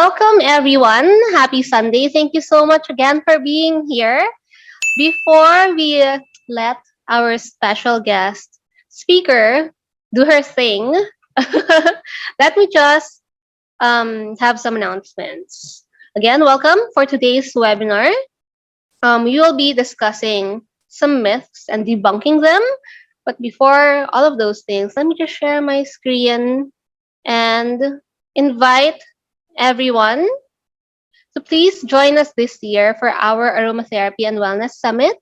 Welcome, everyone. Happy Sunday. Thank you so much again for being here. Before we let our special guest speaker do her thing, let me just have some announcements. Again, welcome for today's webinar. We will be discussing some myths and debunking them. But before all of those things, let me just share my screen and invite everyone to please join us this year for our Aromatherapy and Wellness Summit.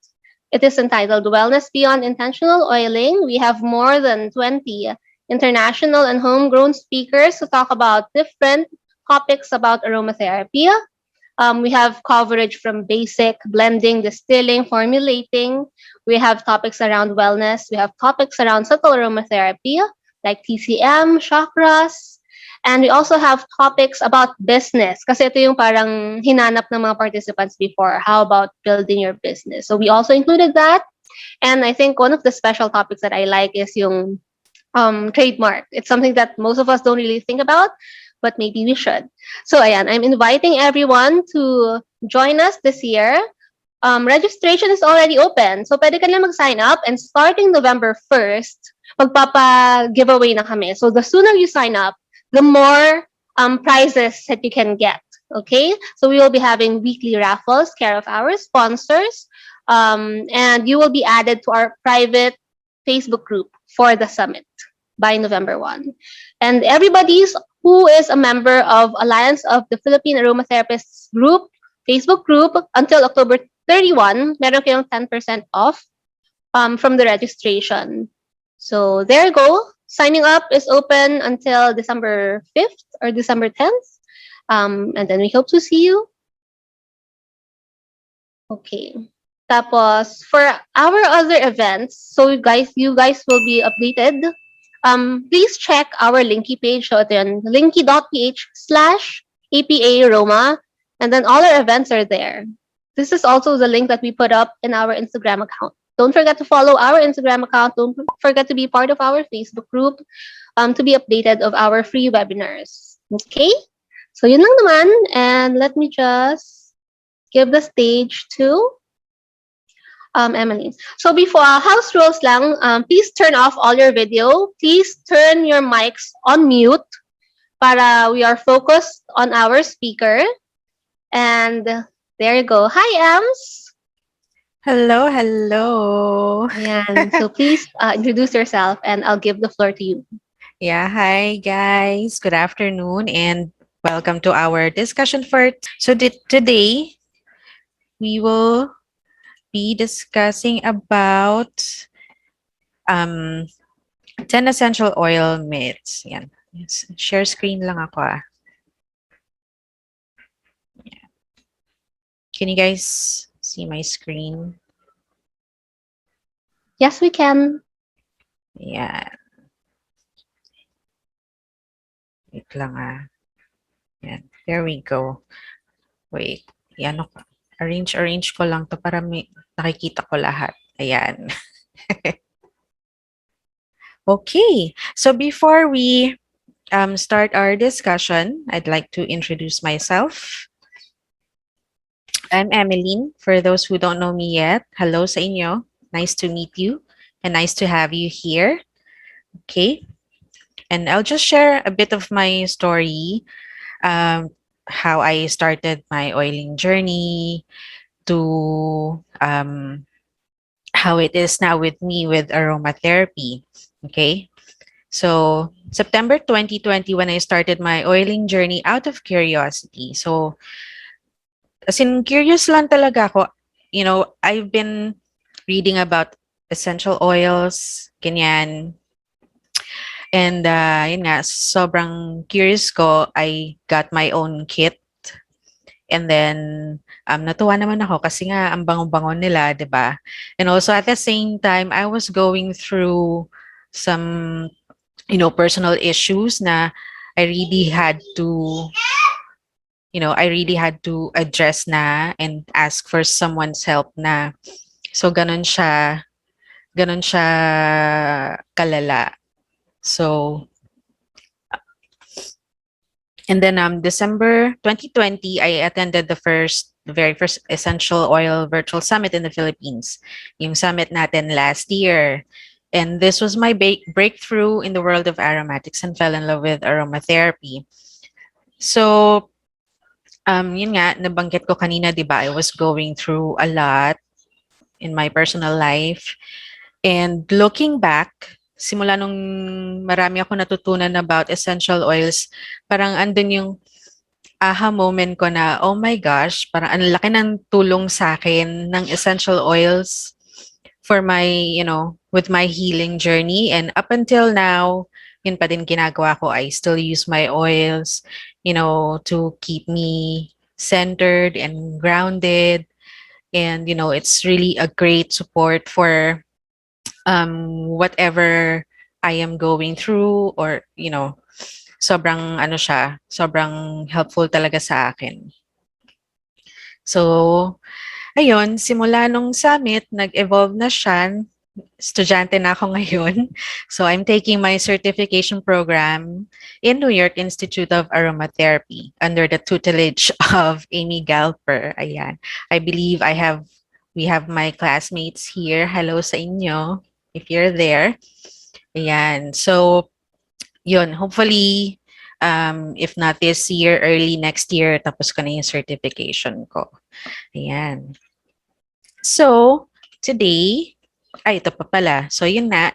It is entitled Wellness Beyond Intentional Oiling. We have more than 20 international and homegrown speakers to talk about different topics about aromatherapy. We have coverage from basic blending, distilling, formulating. We have topics around wellness. We have topics around subtle aromatherapy like TCM, chakras. And we also have topics about business. Kasi ito yung parang hinanap ng mga participants before. How about building your business? So we also included that. And I think one of the special topics that I like is yung trademark. It's something that most of us don't really think about, but maybe we should. So ayan, I'm inviting everyone to join us this year. Registration is already open. So pwede ka na mag-sign up, and starting November 1st, magpapa-giveaway na kami. So the sooner you sign up, the more prizes that you can get. Okay? So we will be having weekly raffles, care of our sponsors, and you will be added to our private Facebook group for the summit by November 1. And everybody who is a member of Alliance of the Philippine Aromatherapists Group, Facebook group, until October 31, meron kayong 10% off from the registration. So there you go. Signing up is open until December 5th or December 10th. And then we hope to see you. Okay. Tapos, for our other events, so you guys will be updated. Please check our Linky page. So ito yun, linky.ph/APA Roma. And then all our events are there. This is also the link that we put up in our Instagram account. Don't forget to follow our Instagram account. Don't forget to be part of our Facebook group to be updated of our free webinars. Okay? So yun lang naman. And let me just give the stage to Emelyn. So before house rules lang, please turn off all your video. Please turn your mics on mute para we are focused on our speaker. And there you go. Hi, Ems. Hello, hello. Ayan. So please introduce yourself and I'll give the floor to you. Yeah, hi guys. Good afternoon and welcome to our discussion for today we will be discussing about 10 essential oil myths. Yan. Share screen lang ako ah. Can you guys see my screen? Yes, we can. Yeah. Wait lang ah. Yan. There we go. Wait. Yan ako. Arrange ko lang to para may nakikita ko lahat. Ayan. Okay. So before we start our discussion, I'd like to introduce myself. I'm Emelyn. For those who don't know me yet, hello sa inyo. Nice to meet you and nice to have you here. Okay. And I'll just share a bit of my story, how I started my oiling journey to how it is now with me with aromatherapy. Okay. So September 2020, when I started my oiling journey out of curiosity. So as in curious lang talaga ako. You know, I've been reading about essential oils, ganyan. And yun nga, sobrang curious ko, I got my own kit. And then, natuwa naman ako kasi nga ang bango-bango nila, di ba? And also at the same time, I was going through some, personal issues na I really had to, I really had to address na and ask for someone's help na. So, ganun siya kalala. So, And then December 2020, I attended the very first Essential Oil Virtual Summit in the Philippines. Yung summit natin last year. And this was my breakthrough in the world of aromatics and fell in love with aromatherapy. So, yun nga, nabanggit ko kanina, di ba, I was going through a lot in my personal life. And looking back, simula nung marami ako natutunan about essential oils, parang andun yung aha moment ko na, oh my gosh, parang ang laki ng tulong sa akin ng essential oils for my, with my healing journey. And up until now, yun pa din ginagawa ko. I still use my oils, to keep me centered and grounded. And, it's really a great support for whatever I am going through, or, sobrang ano siya, sobrang helpful talaga sa akin. So, ayun, simula nung summit, nag-evolve na siya. Estudyante na ako ngayon. So, I'm taking my certification program in New York Institute of Aromatherapy under the tutelage of Amy Galper. Ayan. I believe we have my classmates here. Hello sa inyo if you're there. Ayan. So, yun, hopefully, if not this year, early next year, tapos ko na yung certification ko. Ayan. So, today, ay, ito pa pala. So, yun na.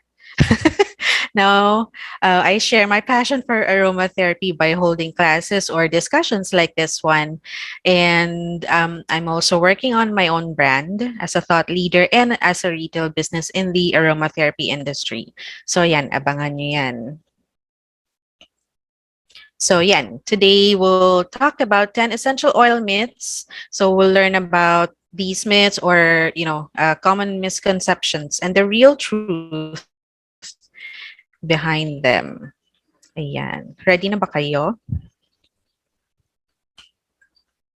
Now, I share my passion for aromatherapy by holding classes or discussions like this one. And I'm also working on my own brand as a thought leader and as a retail business in the aromatherapy industry. So, yan, abangan nyo yan. So, yan, today we'll talk about 10 essential oil myths. So, we'll learn about these myths or, common misconceptions and the real truth behind them. Ayan. Ready na ba kayo?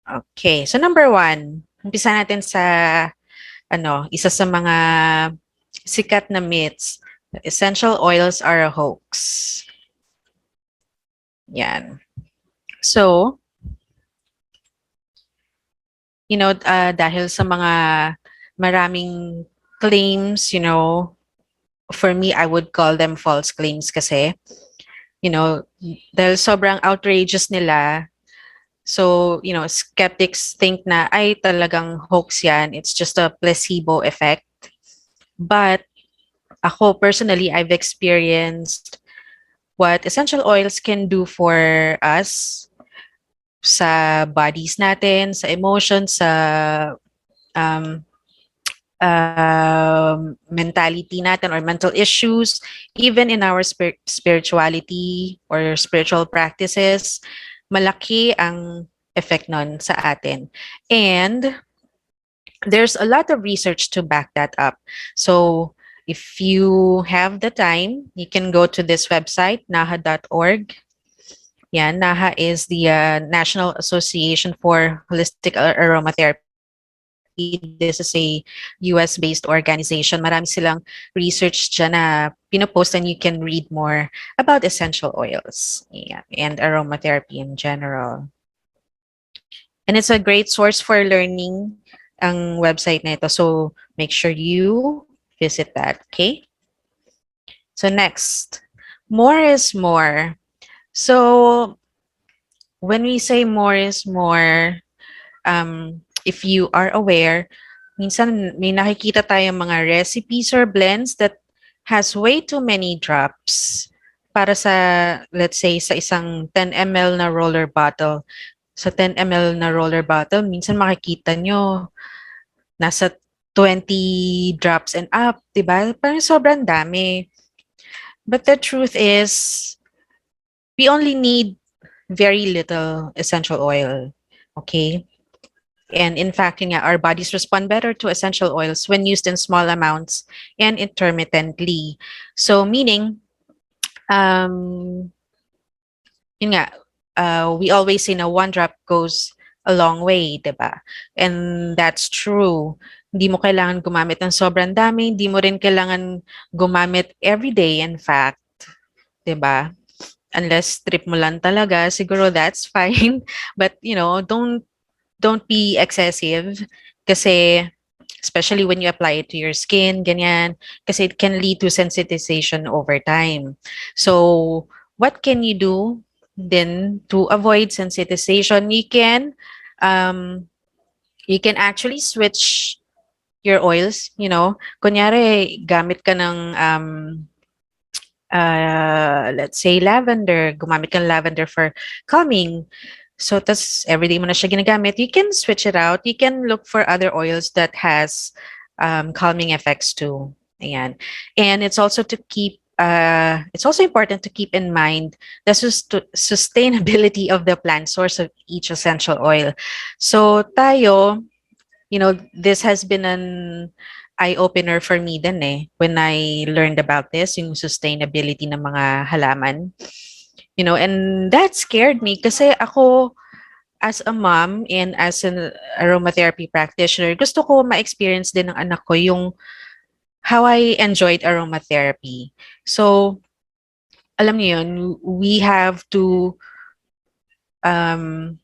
Okay. So, number one, umpisa natin sa, isa sa mga sikat na myths. Essential oils are a hoax. Yan. So, dahil sa mga maraming claims, for me, I would call them false claims kasi, dahil sobrang outrageous nila. So, skeptics think na, ay, talagang hoax yan. It's just a placebo effect. But ako, personally, I've experienced what essential oils can do for us sa bodies natin, sa emotions, sa mentality natin or mental issues, even in our spirituality or spiritual practices, malaki ang effect nun sa atin. And there's a lot of research to back that up. So if you have the time, you can go to this website, naha.org. Yan, NAHA is the National Association for Holistic Aromatherapy. This is a US-based organization. Marami silang research dyan na pinopost and you can read more about essential oils, and aromatherapy in general. And it's a great source for learning ang website na ito. So make sure you visit that, okay? So next, more is more. So when we say more is more, if you are aware, minsan may nakikita tayong mga recipes or blends that has way too many drops para sa, let's say, sa isang 10 ml na roller bottle. Sa 10 ml na roller bottle, minsan makikita nyo, nasa 20 drops and up, diba? Parang sobrang dami. But the truth is, we only need very little essential oil, okay? And in fact, our bodies respond better to essential oils when used in small amounts and intermittently. So meaning, we always say na one drop goes a long way, diba? And that's true. Hindi mo kailangan gumamit ng sobrang dami, hindi mo rin kailangan gumamit every day, in fact, diba? unless trip mo lang talaga, siguro that's fine. But, don't be excessive kasi especially when you apply it to your skin, ganyan, kasi it can lead to sensitization over time. So, what can you do then to avoid sensitization? Um, you can actually switch your oils, Kunyari, gamit ka ng let's say lavender, gumamit ka ng lavender for calming. So, tas everyday mo na siya ginagamit, you can switch it out. You can look for other oils that has calming effects too. Ayan. And it's also important to keep in mind the sustainability of the plant source of each essential oil. So, tayo, this has been an eye-opener for me din when I learned about this, yung sustainability ng mga halaman. And that scared me kasi ako, as a mom and as an aromatherapy practitioner, gusto ko ma-experience din ng anak ko yung how I enjoyed aromatherapy. So, alam niyo yun, we have to, um,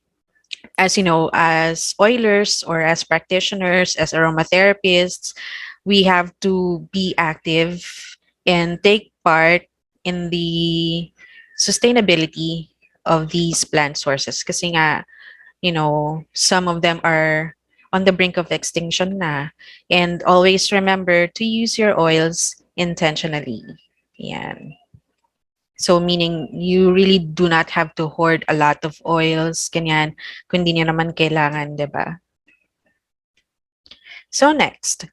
as you know, as oilers or as practitioners, as aromatherapists, we have to be active and take part in the sustainability of these plant sources. Kasi nga, some of them are on the brink of extinction na. And always remember to use your oils intentionally. Yan. So meaning you really do not have to hoard a lot of oils, ganyan, kung hindi niyo naman kailangan, 'di ba? So next,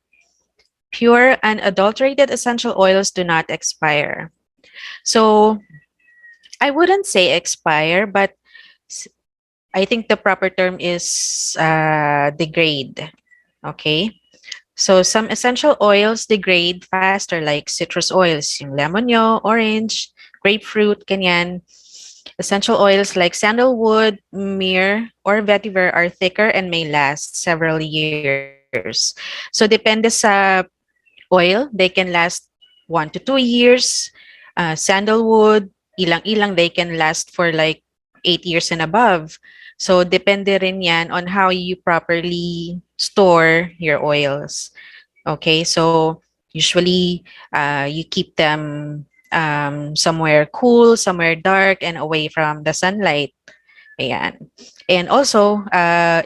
pure unadulterated essential oils do not expire. So I wouldn't say expire, but I think the proper term is degrade. Okay. So some essential oils degrade faster, like citrus oils, yung lemon nyo, orange, grapefruit, ganyan. Essential oils like sandalwood, myrrh, or vetiver are thicker and may last several years. So depende sa oil, they can last 1 to 2 years. Sandalwood, ilang-ilang, they can last for like 8 years and above. So depende rin yan on how you properly store your oils. Okay, so usually you keep them somewhere cool, somewhere dark, and away from the sunlight. Ayan. And also,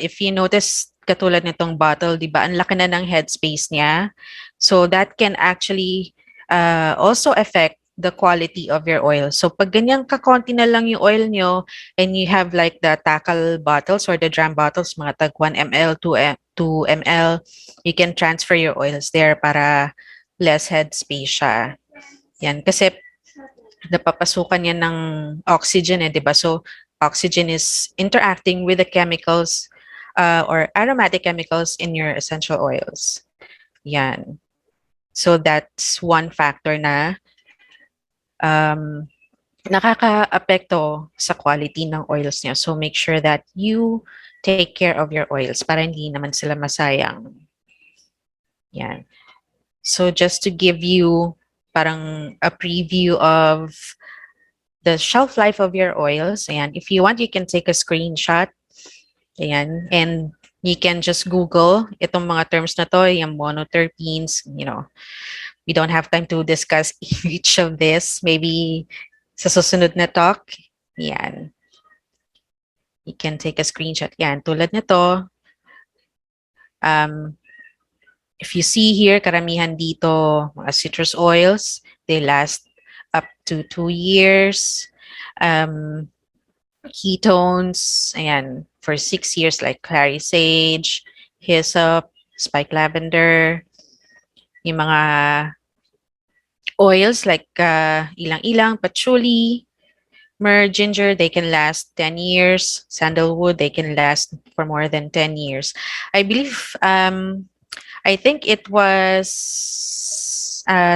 if you notice, katulad nitong bottle, di ba, ang laki na ng headspace niya. So that can actually also affect the quality of your oil. So pag ganyan kakonti na lang yung oil nyo and you have like the tackle bottles or the dram bottles, mga tag 1 ml, 2 ml, you can transfer your oils there para less headspace siya. Yan. Kasi napapasukan yan ng oxygen di ba? So, oxygen is interacting with the chemicals or aromatic chemicals in your essential oils. Yan. So, that's one factor na nakaka-apekto sa quality ng oils niya. So, make sure that you take care of your oils para hindi naman sila masayang. Yan. So, just to give you parang a preview of the shelf life of your oils. And if you want, you can take a screenshot. Ayan. And you can just Google itong mga terms na to, yung monoterpenes, we don't have time to discuss each of this. Maybe sa susunod na talk, yan. You can take a screenshot. Yan, tulad nito. If you see here, karamihan dito, mga citrus oils, they last up to 2 years. Ketones, ayan, for 6 years, like clary sage, hyssop, spike lavender, yung mga oils like ilang-ilang, patchouli, myrrh, ginger, they can last 10 years. Sandalwood, they can last for more than 10 years. I believe, I think it was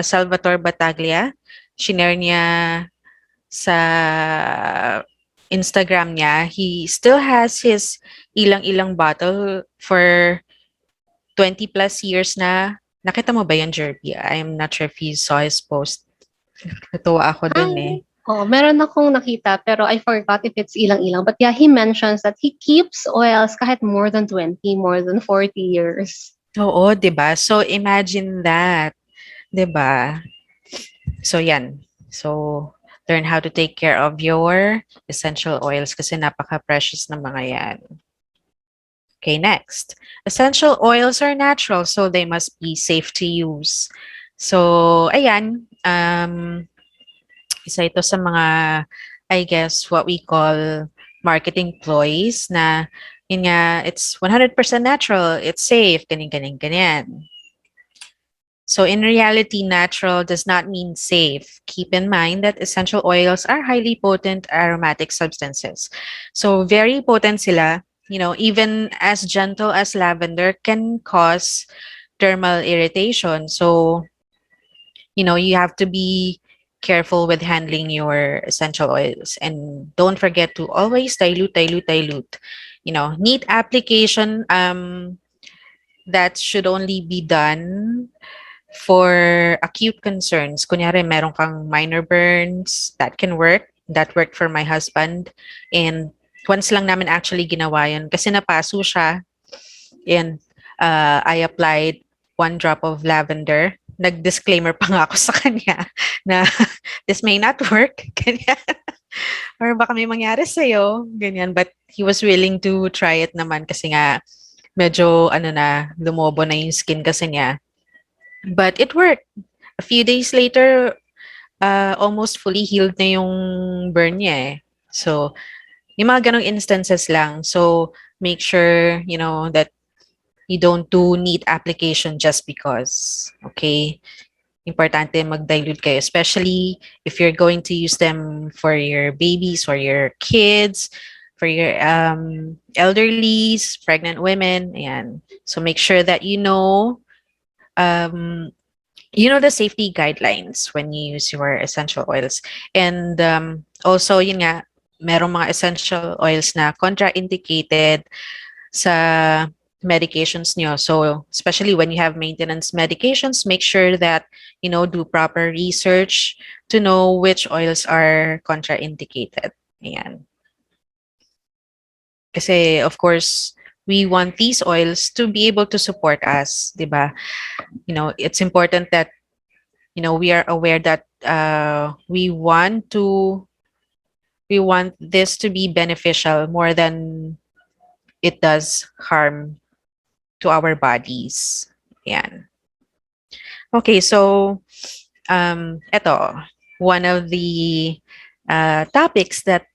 Salvatore Battaglia. Shinare niya sa Instagram niya. He still has his ilang-ilang bottle for 20 plus years na. Nakita mo ba yan, Jirbie? I'm not sure if you saw his post. Natuwa ako dun Hi. Oh, meron akong nakita pero I forgot if it's ilang-ilang. But yeah, he mentions that he keeps oils kahit more than 20, more than 40 years. Oo, 'di ba? So imagine that, 'di ba? So yan. So learn how to take care of your essential oils kasi napaka-precious ng mga yan. Okay, next. Essential oils are natural, so they must be safe to use. So, ayan, isa ito sa mga, I guess, what we call marketing ploys na, yun nga, it's 100% natural, it's safe, ganyan, ganyan, ganyan. So in reality, natural does not mean safe. Keep in mind that essential oils are highly potent aromatic substances. So very potent sila, even as gentle as lavender can cause dermal irritation. So, you have to be careful with handling your essential oils and don't forget to always dilute, dilute, dilute. Neat application that should only be done for acute concerns. Kunyari, meron kang minor burns, that can work. That worked for my husband. And once lang namin actually ginawa yun kasi napaso siya. And I applied 1 drop of lavender. Nag-disclaimer pa nga ako sa kanya na this may not work. Ganyan. Or baka may mangyari sa'yo. Ganyan. But he was willing to try it naman kasi nga medyo lumobo na yung skin kasi niya. But it worked. A few days later, almost fully healed na yung burn niya eh. So, yung mga ganong instances lang. So, make sure, that you don't do neat application just because. Okay? Importante mag-dilute kayo. Especially if you're going to use them for your babies, for your kids, for your elderlies, pregnant women. Ayan. So, make sure that um, the safety guidelines when you use your essential oils. And also, yun nga, merong mga essential oils na contraindicated sa medications nyo. So, especially when you have maintenance medications, make sure that, do proper research to know which oils are contraindicated. Ayan. Kasi, of course, we want these oils to be able to support us, di ba? It's important that we are aware that we want this to be beneficial more than it does harm to our bodies. Yan. Okay, so eto, one of the topics that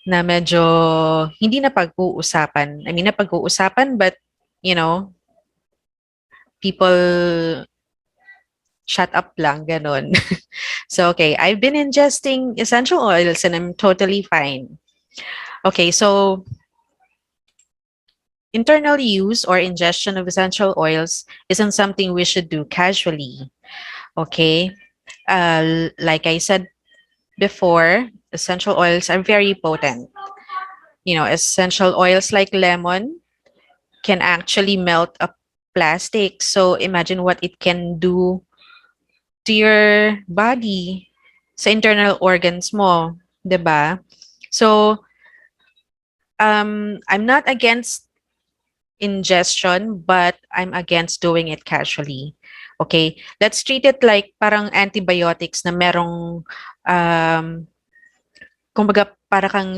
na medyo hindi na pag-uusapan. I mean, na pag-uusapan but people shut up lang, ganon. So, okay, I've been ingesting essential oils and I'm totally fine. Okay, so internal use or ingestion of essential oils isn't something we should do casually. Okay, like I said before, essential oils are very potent. Essential oils like lemon can actually melt a plastic. So imagine what it can do to your body, sa internal organs mo, 'di ba? So, I'm not against ingestion, but I'm against doing it casually. Okay? Let's treat it like parang antibiotics na merong kumbaga para kang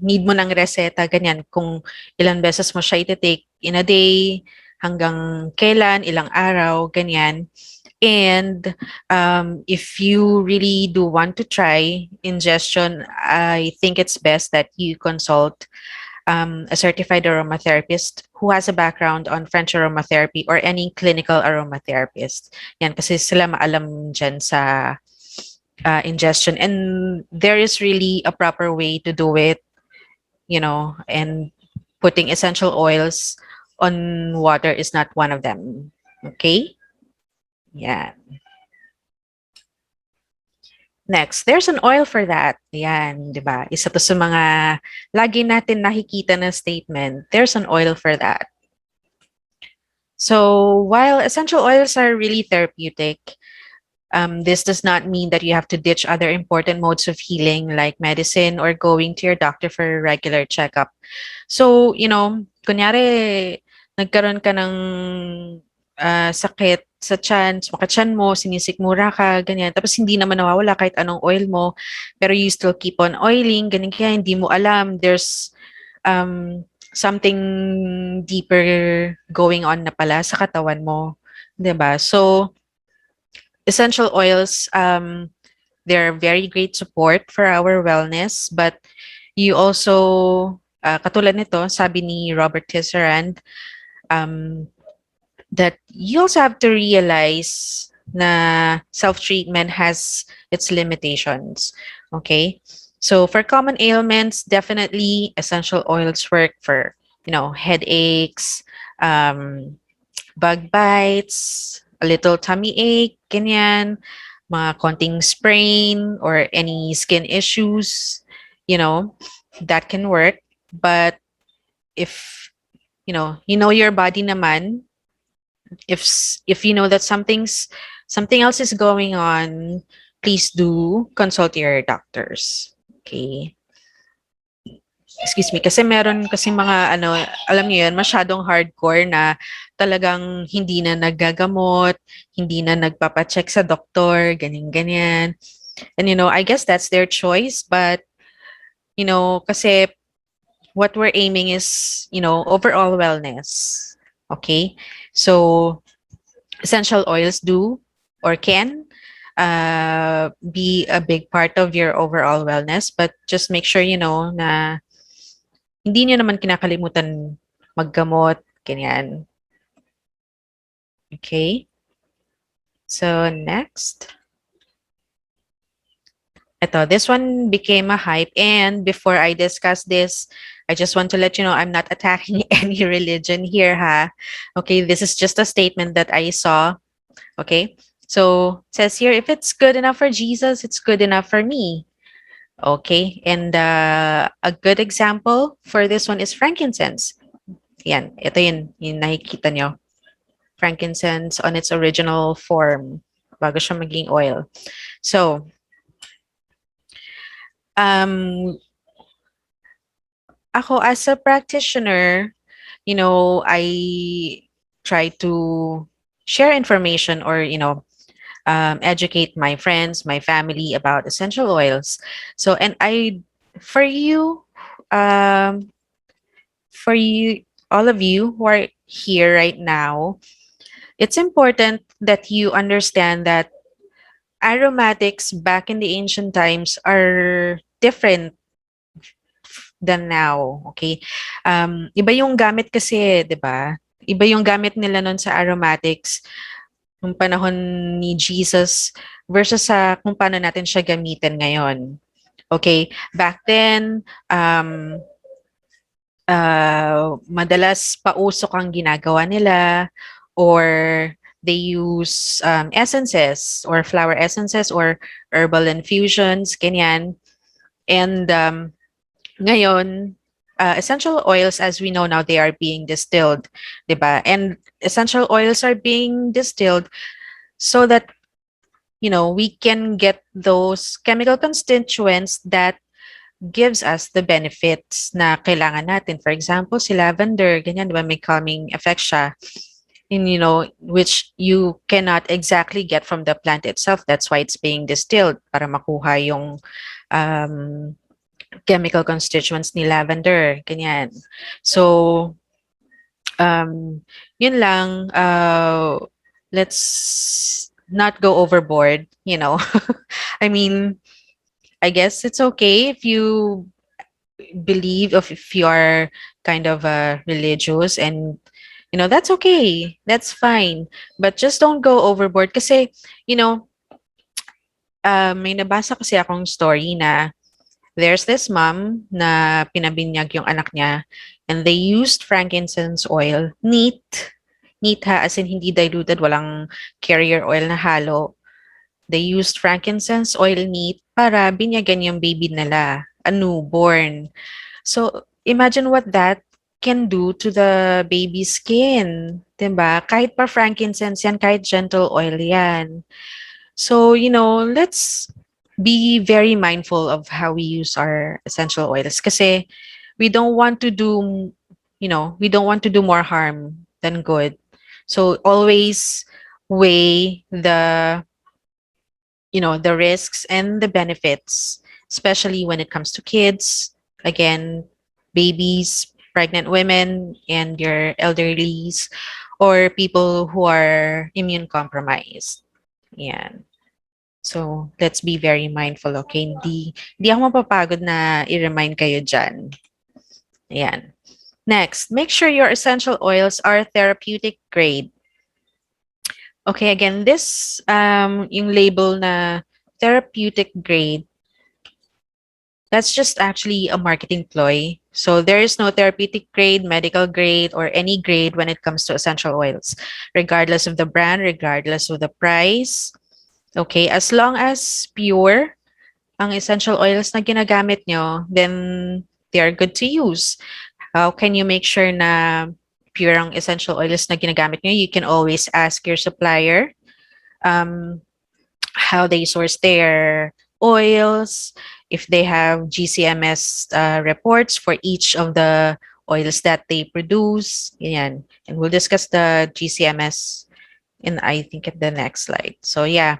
need mo ng reseta, ganyan. Kung ilang beses mo siya iti-take in a day, hanggang kailan, ilang araw, ganyan. And if you really do want to try ingestion, I think it's best that you consult a certified aromatherapist who has a background on French aromatherapy or any clinical aromatherapist. Yan, kasi sila maalam dyan sa ingestion. And there is really a proper way to do it, and putting essential oils on water is not one of them. Okay? Yeah. Next, there's an oil for that. Yan, di ba? Isa to sa mga lagi natin nakikita na statement. There's an oil for that. So, while essential oils are really therapeutic, This does not mean that you have to ditch other important modes of healing like medicine or going to your doctor for a regular checkup. So, kunyari, nagkaroon ka ng sakit sa tiyan, sumakit tiyan mo, sinisikmura ka, ganyan. Tapos hindi naman nawawala kahit anong oil mo, pero you still keep on oiling, ganyan kaya hindi mo alam. There's something deeper going on na pala sa katawan mo. 'Di ba? So, essential oils, they're very great support for our wellness, but you also, katulad nito, sabi ni Robert Tisserand, um, that you also have to realize na self-treatment has its limitations. Okay? So for common ailments, definitely essential oils work for, headaches, um, bug bites, a little tummy ache, ganyan, mga konting sprain or any skin issues, that can work. But if, your body naman, if you know that something else is going on, please do consult your doctors. Okay. Excuse me, kasi meron kasi mga alam niyo 'yun, masyadong hardcore na talagang hindi na naggagamot, hindi na nagpapa-check sa doktor, ganyan-ganyan. And I guess that's their choice, but kasi what we're aiming is, overall wellness. Okay? So essential oils do or can be a big part of your overall wellness, but just make sure na hindi niyo naman kinakalimutan maggamot, ganyan. Okay? So, next. This one became a hype. And before I discuss this, I just want to let you know I'm not attacking any religion here, ha? Okay, this is just a statement that I saw. Okay? So, it says here, if it's good enough for Jesus, it's good enough for me. Okay? And a good example for this one is frankincense. Yan, ito yung nakikita nyo. Frankincense on its original form bago siya maging oil. So, ako as a practitioner, I try to share information or, educate my friends, my family about essential oils. So, and for you, um, for you, all of you who are here right now, it's important that you understand that aromatics back in the ancient times are different than now, okay? Iba yung gamit kasi, 'di ba? Iba yung gamit nila noon sa aromatics nung panahon ni Jesus versus sa kung paano natin siya gamitin ngayon. Okay? Back then, madalas pausok ang ginagawa nila or they use essences or flower essences or herbal infusions, ganyan. And ngayon, essential oils, as we know now, they are being distilled, diba? And essential oils are being distilled so that, we can get those chemical constituents that gives us the benefits na kailangan natin. For example, si lavender, ganyan, diba? May calming effect siya. And, which you cannot exactly get from the plant itself. That's why it's being distilled para makuha yung chemical constituents ni lavender, ganyan. So, yun lang, let's not go overboard, I mean, I guess it's okay if you believe, if you are kind of religious and, that's okay, that's fine. But just don't go overboard kasi, may nabasa kasi akong story na there's this mom na pinabinyag yung anak niya and they used frankincense oil, neat ha, as in hindi diluted, walang carrier oil na halo. They used frankincense oil neat para binyagan yung baby nila, a newborn. So, imagine what that can do to the baby's skin. Diba? Kahit pa frankincense yan, kahit gentle oil yan. So, let's be very mindful of how we use our essential oils kasi we don't want to do, we don't want to do more harm than good. So always weigh the risks and the benefits, especially when it comes to kids, again, babies, pregnant women, and your elderlies, or people who are immune compromised. Yeah. So, let's be very mindful, okay? Hindi ako mapapagod na i-remind kayo dyan. Ayan. Next, make sure your essential oils are therapeutic grade. Okay, again, this, yung label na therapeutic grade, that's just actually a marketing ploy. So, there is no therapeutic grade, medical grade, or any grade when it comes to essential oils, regardless of the brand, regardless of the price. Okay, as long as pure, ang essential oils na ginagamit nyo, then they are good to use. How can you make sure na pure ang essential oils na ginagamit nyo? You can always ask your supplier um, how they source their oils, if they have GCMS reports for each of the oils that they produce. Yan. And we'll discuss the GCMS in, I think, at the next slide. So yeah,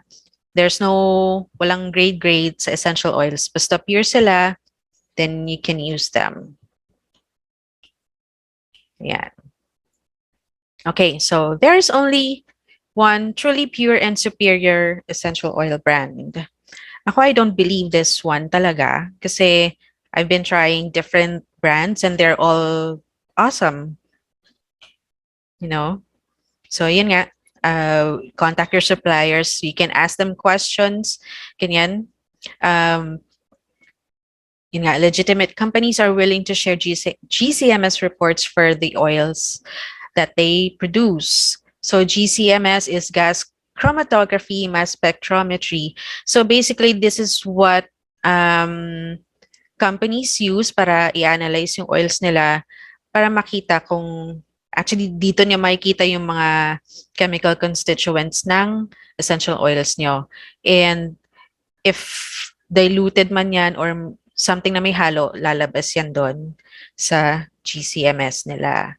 there's walang grade sa essential oils. Basta pure sila, then you can use them. Yeah. Okay, so there's only one truly pure and superior essential oil brand. Ako, I don't believe this one talaga kasi I've been trying different brands and they're all awesome, you know? So, yun nga, contact your suppliers. You can ask them questions. Ganyan. Um, Yun nga, legitimate companies are willing to share GCMS reports for the oils that they produce. So GCMS is gas chromatography, mass spectrometry. So basically, this is what companies use para i-analyze yung oils nila para makita kung actually dito niya makikita yung mga chemical constituents ng essential oils nyo. And if diluted man yan or something na may halo, lalabas yan doon sa GCMS nila.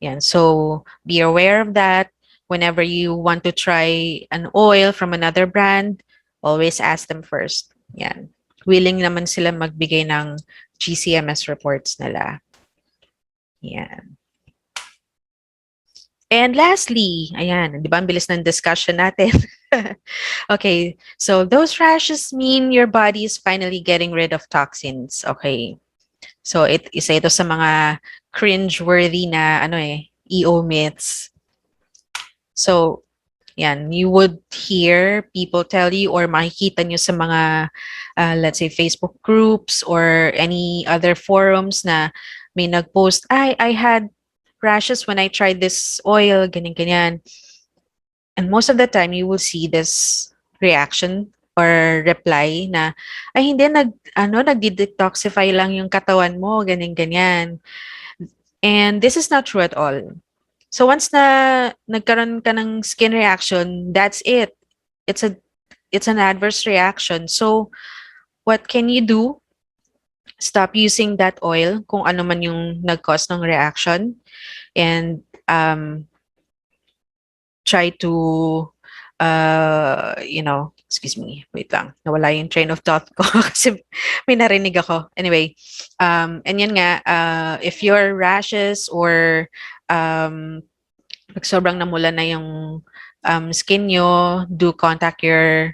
Yan. So, be aware of that. Whenever you want to try an oil from another brand, always ask them first. Yan. Willing naman sila magbigay ng GCMS reports nila. Yan. And lastly, ayan, di ba ang bilis ng discussion natin? Okay, so those rashes mean your body is finally getting rid of toxins. Okay, so isa ito sa mga cringe-worthy na EO myths. So, yan, you would hear people tell you or makikita nyo sa mga, let's say, Facebook groups or any other forums na may nag-post, I had rashes when I tried this oil, ganyan-ganyan. And most of the time, you will see this reaction or reply na, ay hindi, nagdi-detoxify lang yung katawan mo, ganyan-ganyan. And this is not true at all. So once na nagkaroon ka ng skin reaction, that's it. It's an adverse reaction. So what can you do? Stop using that oil kung ano man yung nag-cause ng reaction and try to excuse me, wait lang, nawala yung train of thought ko kasi may narinig ako. Anyway, and yun nga, if your rashes or pag sobrang namula na yung skin nyo, do contact your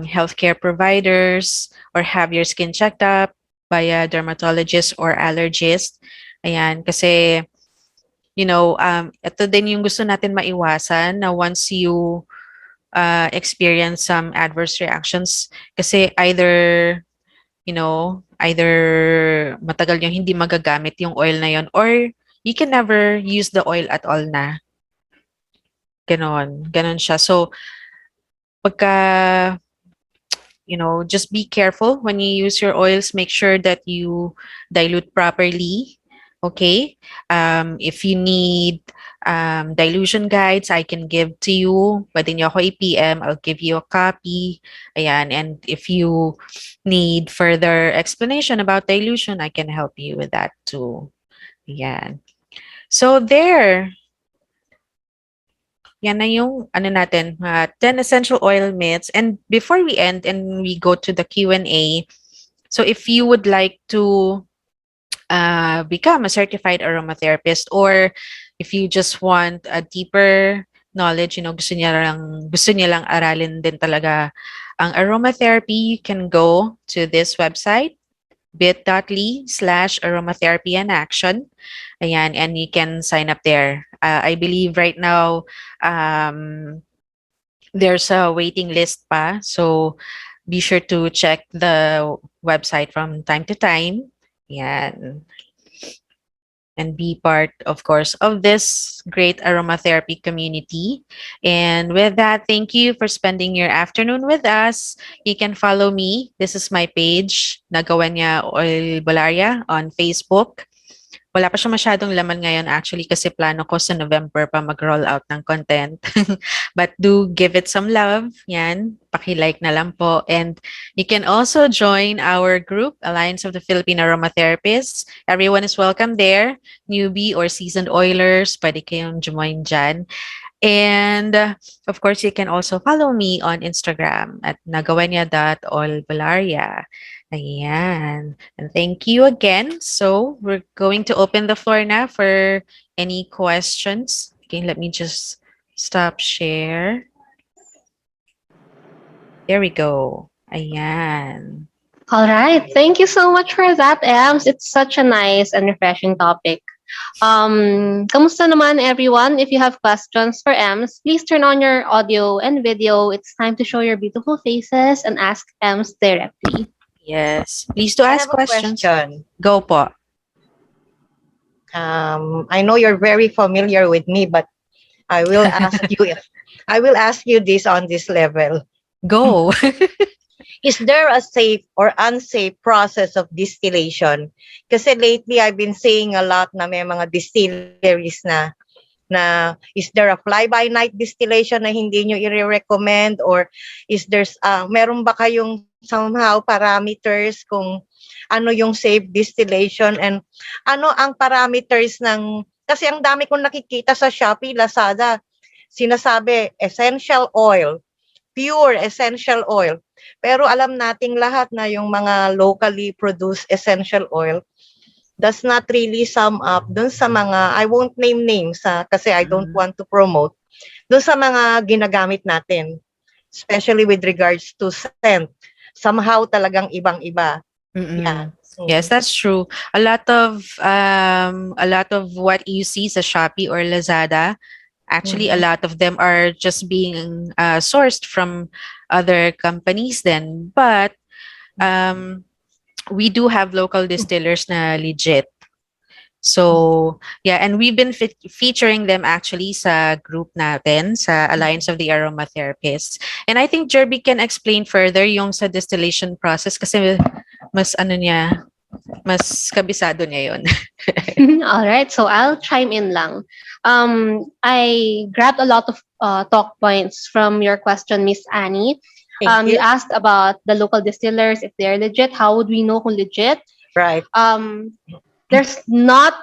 healthcare providers or have your skin checked up by a dermatologist or allergist. Ayan, kasi ito din yung gusto natin maiwasan na once you experience some adverse reactions kasi either matagal yung hindi magagamit yung oil na yon or you can never use the oil at all na. Ganon siya. So, pagka, just be careful when you use your oils. Make sure that you dilute properly. Okay? If you need dilution guides I can give to you. Pwede niyo ako i-PM. I'll give you a copy. Ayan. And if you need further explanation about dilution, I can help you with that too. Ayan. So there. Yan na yung ano natin, 10 essential oil myths. And before we end and we go to the Q&A, so if you would like to become a certified aromatherapist, or if you just want a deeper knowledge, gusto niya lang aralin din talaga ang aromatherapy, you can go to this website, bit.ly/aromatherapy in action. Ayan, and you can sign up there. I believe right now, there's a waiting list pa. So be sure to check the website from time to time. Yan. And be part, of course, of this great aromatherapy community. And with that, thank you for spending your afternoon with us. You can follow me. This is my page, Nagawa niya Oil Bolaria on Facebook. Wala pa siya masyadong laman ngayon actually kasi plano ko sa November pa mag-roll out ng content. But do give it some love. Yan. Paki-like na lang po. And you can also join our group, Alliance of the Philippine Aromatherapists. Everyone is welcome there. Newbie or seasoned oilers, pwede kayong join dyan. And of course, you can also follow me on Instagram at nagawanya.olbalaria. Ayan. And thank you again. So we're going to open the floor now for any questions. Okay, let me just stop share. There we go. Ayan. All right. Thank you so much for that, Ems. It's such a nice and refreshing topic. Kamusta naman everyone? If you have questions for Ems, please turn on your audio and video. It's time to show your beautiful faces and ask Ems directly. Yes. Please to I ask have a questions. question. Go po. I know you're very familiar with me, but I will ask you. I will ask you this on this level. Go. Is there a safe or unsafe process of distillation? Kasi lately I've been seeing a lot na may mga distilleries na is there a fly-by-night distillation na hindi nyo i-recommend, or is there's meron ba kayong somehow parameters kung ano yung safe distillation, and ano ang parameters kasi ang dami kong nakikita sa Shopee, Lazada, sinasabi essential oil, pure essential oil. Pero alam nating lahat na yung mga locally produced essential oil does not really sum up dun sa mga, I won't name names kasi I don't want to promote, dun sa mga ginagamit natin, especially with regards to scent. Somehow talagang ibang-iba. Yan. Yes, that's true. A lot of what you see sa Shopee or Lazada, actually a lot of them are just being sourced from other companies then. But we do have local distillers na legit. So, yeah, and we've been featuring them actually sa group natin, sa Alliance of the Aromatherapists. And I think Jirbie can explain further yung sa distillation process kasi mas mas kabisado niya yun. All right, so I'll chime in lang. I grabbed a lot of talk points from your question, Miss Annie. Thank You you. asked about the local distillers, if they're legit. How would we know kung legit? Right. There's not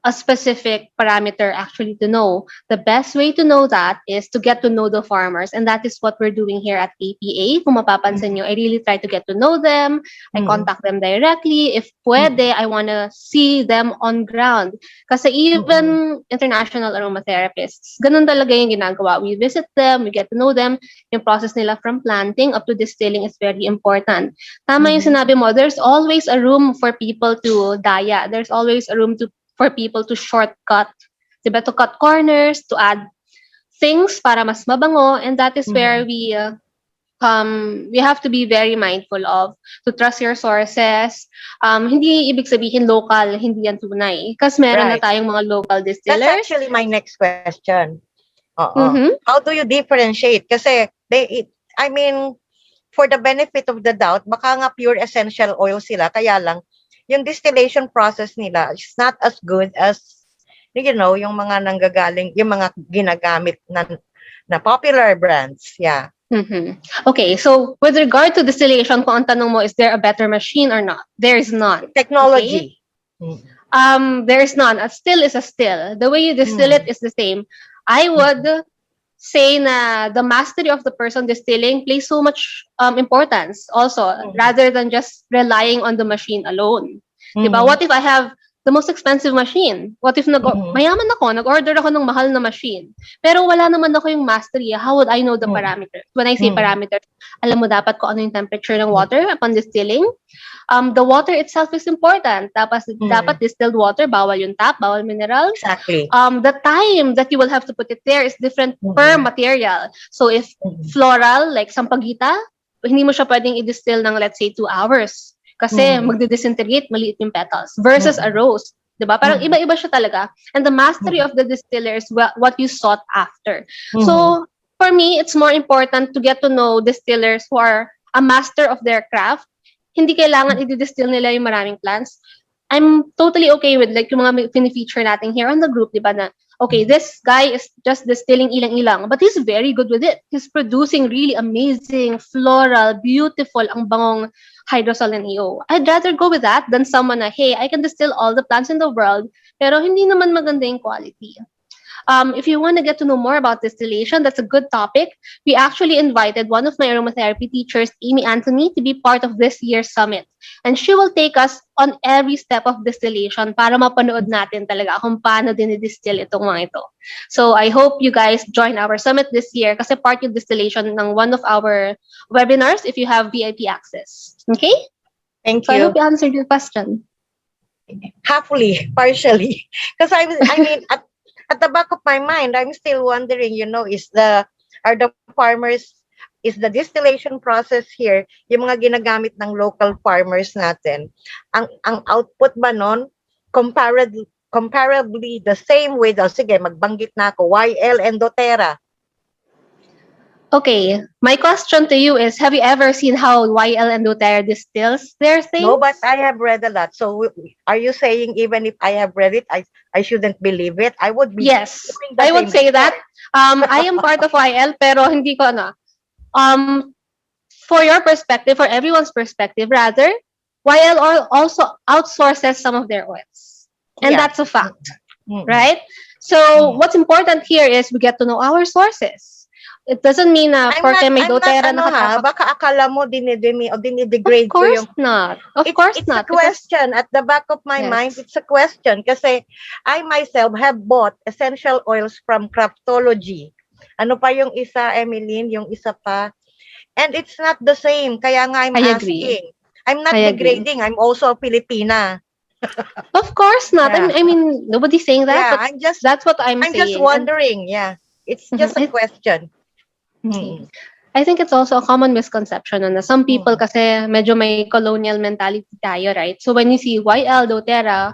a specific parameter actually to know. The best way to know that is to get to know the farmers, and that is what we're doing here at APA. Kung mapapansin nyo, I really try to get to know them. I contact them directly. If pwede, I want to see them on ground. Kasi even international aromatherapists, ganun talaga yung ginagawa. We visit them, we get to know them. Yung process nila from planting up to distilling is very important. Tama yung sinabi mo, there's always a room for people to daya. There's always a room for people to shortcut, diba, to cut corners, to add things para mas mabango, and that is where we have to be very mindful of, to trust your sources. Hindi ibig sabihin local, hindi yan tunay. Kasi meron na tayong mga local distillers. That's actually my next question. How do you differentiate? Kasi I mean, for the benefit of the doubt, baka nga pure essential oil sila, kaya lang yung distillation process nila is not as good as yung mga nanggagaling, yung mga ginagamit na popular brands. Yeah. Okay, so with regard to distillation, kung ang tanong mo, is there a better machine or not? There is none. Okay? Technology. There is none. A still is a still. The way you distill it is the same. I would say na the mastery of the person distilling plays so much importance also, rather than just relying on the machine alone. Diba? What if I have the most expensive machine? What if mayaman ako, nag-order ako ng mahal na machine, pero wala naman ako yung mastery? How would I know the parameters? When I say parameters, alam mo dapat kung ano yung temperature ng water upon distilling. The water itself is important. Dapat distilled water, bawal yung tap, bawal minerals. Exactly. The time that you will have to put it there is different per material. So if floral, like sampagita, hindi mo siya pwedeng i-distill ng, let's say, 2 hours. Kasi magdi-disintegrate, maliit yung petals. Versus a rose. Diba? Parang iba-iba siya talaga. And the mastery of the distiller is what you sought after. So, for me, it's more important to get to know distillers who are a master of their craft. Hindi kailangan i-distill nila yung maraming plants. I'm totally okay with like yung mga fini-feature natin here on the group, di ba, na okay, this guy is just distilling ilang-ilang, but he's very good with it. He's producing really amazing, floral, beautiful, ang bangong hydrosol and EO. I'd rather go with that than someone na, hey, I can distill all the plants in the world, pero hindi naman maganda yung quality. If you want to get to know more about distillation, that's a good topic. We actually invited one of my aromatherapy teachers, Amy Anthony, to be part of this year's summit. And she will take us on every step of distillation para mapanood natin talaga kung paano dinidistill itong mga ito. So I hope you guys join our summit this year kasi part yung distillation ng one of our webinars if you have VIP access. Okay? Thank So I you. hope you answered your question. Halfly, partially. Because I mean, at the back of my mind, I'm still wondering, is the distillation process here, yung mga ginagamit ng local farmers natin, ang output ba nun, comparably the same with, sige, magbanggit na ako, YL and doTERRA. Okay, my question to you is, have you ever seen how YL and doTERRA distills their things? No, but I have read a lot. So are you saying even if I have read it, I shouldn't believe it? I would be. Yes, I would say that. I am part of YL, pero hindi ko na. For your perspective, for everyone's perspective, rather, YL also outsources some of their oils. And that's a fact, right? So what's important here is we get to know our sources. It doesn't mean na porque may doTERRA na baka akala mo dinidegrade ko yung... Of course not. Of course not. It's a question. At the back of my mind, it's a question. Kasi I myself have bought essential oils from Craftology. Ano pa yung isa, Emelyn? Yung isa pa. And it's not the same. Kaya nga I'm asking. I'm not degrading. I'm also a Filipina. Of course not. Yeah. I mean, nobody's saying that. Yeah, but that's what I'm saying. I'm just wondering. Yeah. It's just a question. I think it's also a common misconception na some people kasi medyo may colonial mentality tayo, right? So when you see YL, doTERRA,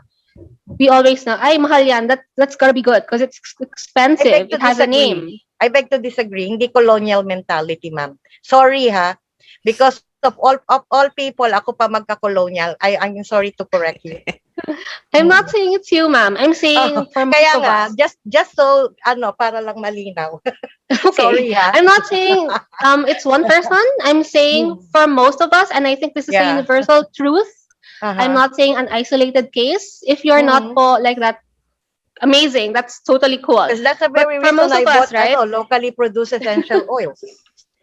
we always know, ay, mahal yan. That's gotta be good because it's expensive. It has a name. I beg to disagree. Hindi colonial mentality, ma'am. Sorry, ha? Because of all people, ako pa magka-colonial. I'm sorry to correct you. I'm not saying it's you, ma'am. I'm saying for most of us. Just so, para lang malinaw. Okay. Sorry, ha? I'm not saying it's one person. I'm saying for most of us, and I think this is a universal truth. I'm not saying an isolated case. If you're not like that, amazing. That's totally cool. Because that's a very reason I bought locally produced essential oils.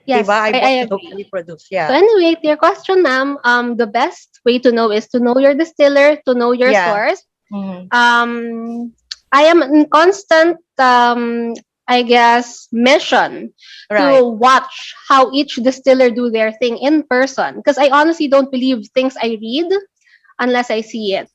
Yes, diba? I agree. Locally produced, yeah. So anyway, to your question, ma'am, the best way to know is to know your distiller, to know your source. I am in constant, I guess, mission to watch how each distiller do their thing in person. Because I honestly don't believe things I read unless I see it.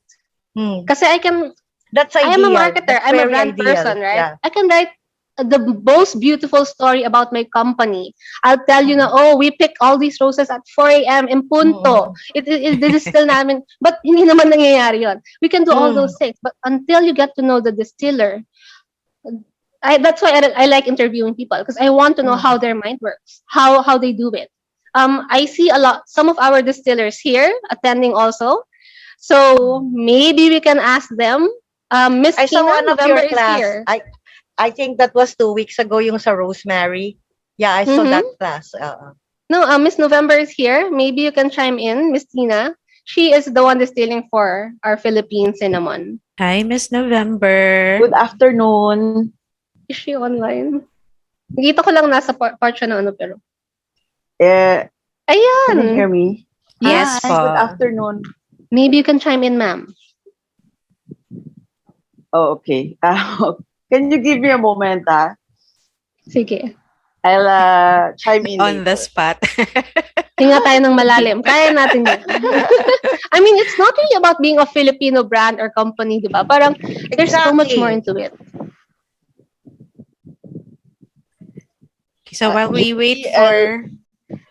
Because I am a marketer. I'm a brand person, right? Yeah. I can write the most beautiful story about my company. I'll tell you na, we pick all these roses at 4 a.m. in punto. It distill namin. But hindi naman nangyayari yun. We can do all those things. But until you get to know the distiller, that's why I like interviewing people, because I want to know how their mind works, how they do it. I see some of our distillers here attending also. So maybe we can ask them Miss I saw Tina, one of November your is class. here. I think that was 2 weeks ago yung sa Rosemary. Yeah, I saw Mm-hmm. that class. No, Miss November is here. Maybe you can chime in, Miss Tina. She is the one distilling for our Philippine cinnamon. Hi, Miss November. Good afternoon. Is she online? Nakita ko lang nasa part siya na ano pero. Eh, can you hear Ayan! me? Yes Hi, good po. afternoon. Maybe you can chime in, ma'am. Oh, okay. Can you give me a moment? Sige. I'll chime in On the later. spot. Hinga tayo ng malalim. Kaya natin yan. I mean, it's not really about being a Filipino brand or company, di ba? Parang, there's so much more Exactly. into it. So while we wait Maybe for...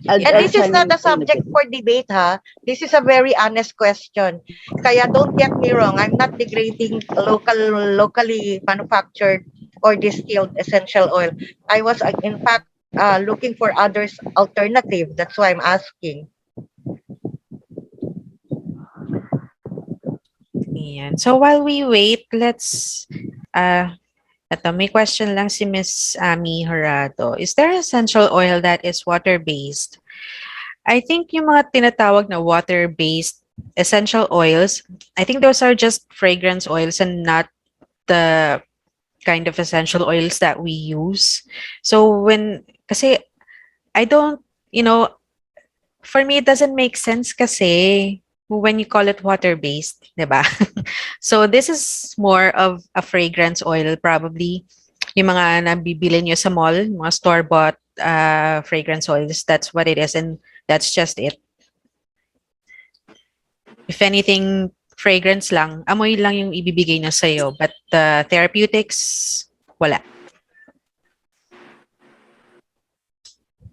And I'll this is chime not a in a subject bit. for debate, ha? This is a very honest question. Kaya don't get me wrong, I'm not degrading locally manufactured or distilled essential oil. I was, in fact, looking for others alternative. That's why I'm asking. Ayan. So while we wait, let's... Ito, may question lang si Miss Ami Horado. Is there essential oil that is water-based? I think yung mga tinatawag na water-based essential oils, I think those are just fragrance oils and not the kind of essential oils that we use. So kasi I don't, for me it doesn't make sense kasi when you call it water-based, diba? So this is more of a fragrance oil probably. Yung mga nabibili nyo sa mall, mga store-bought fragrance oils, that's what it is and that's just it. If anything, fragrance lang, amoy lang yung ibibigay niya sa'yo. But the therapeutics, wala.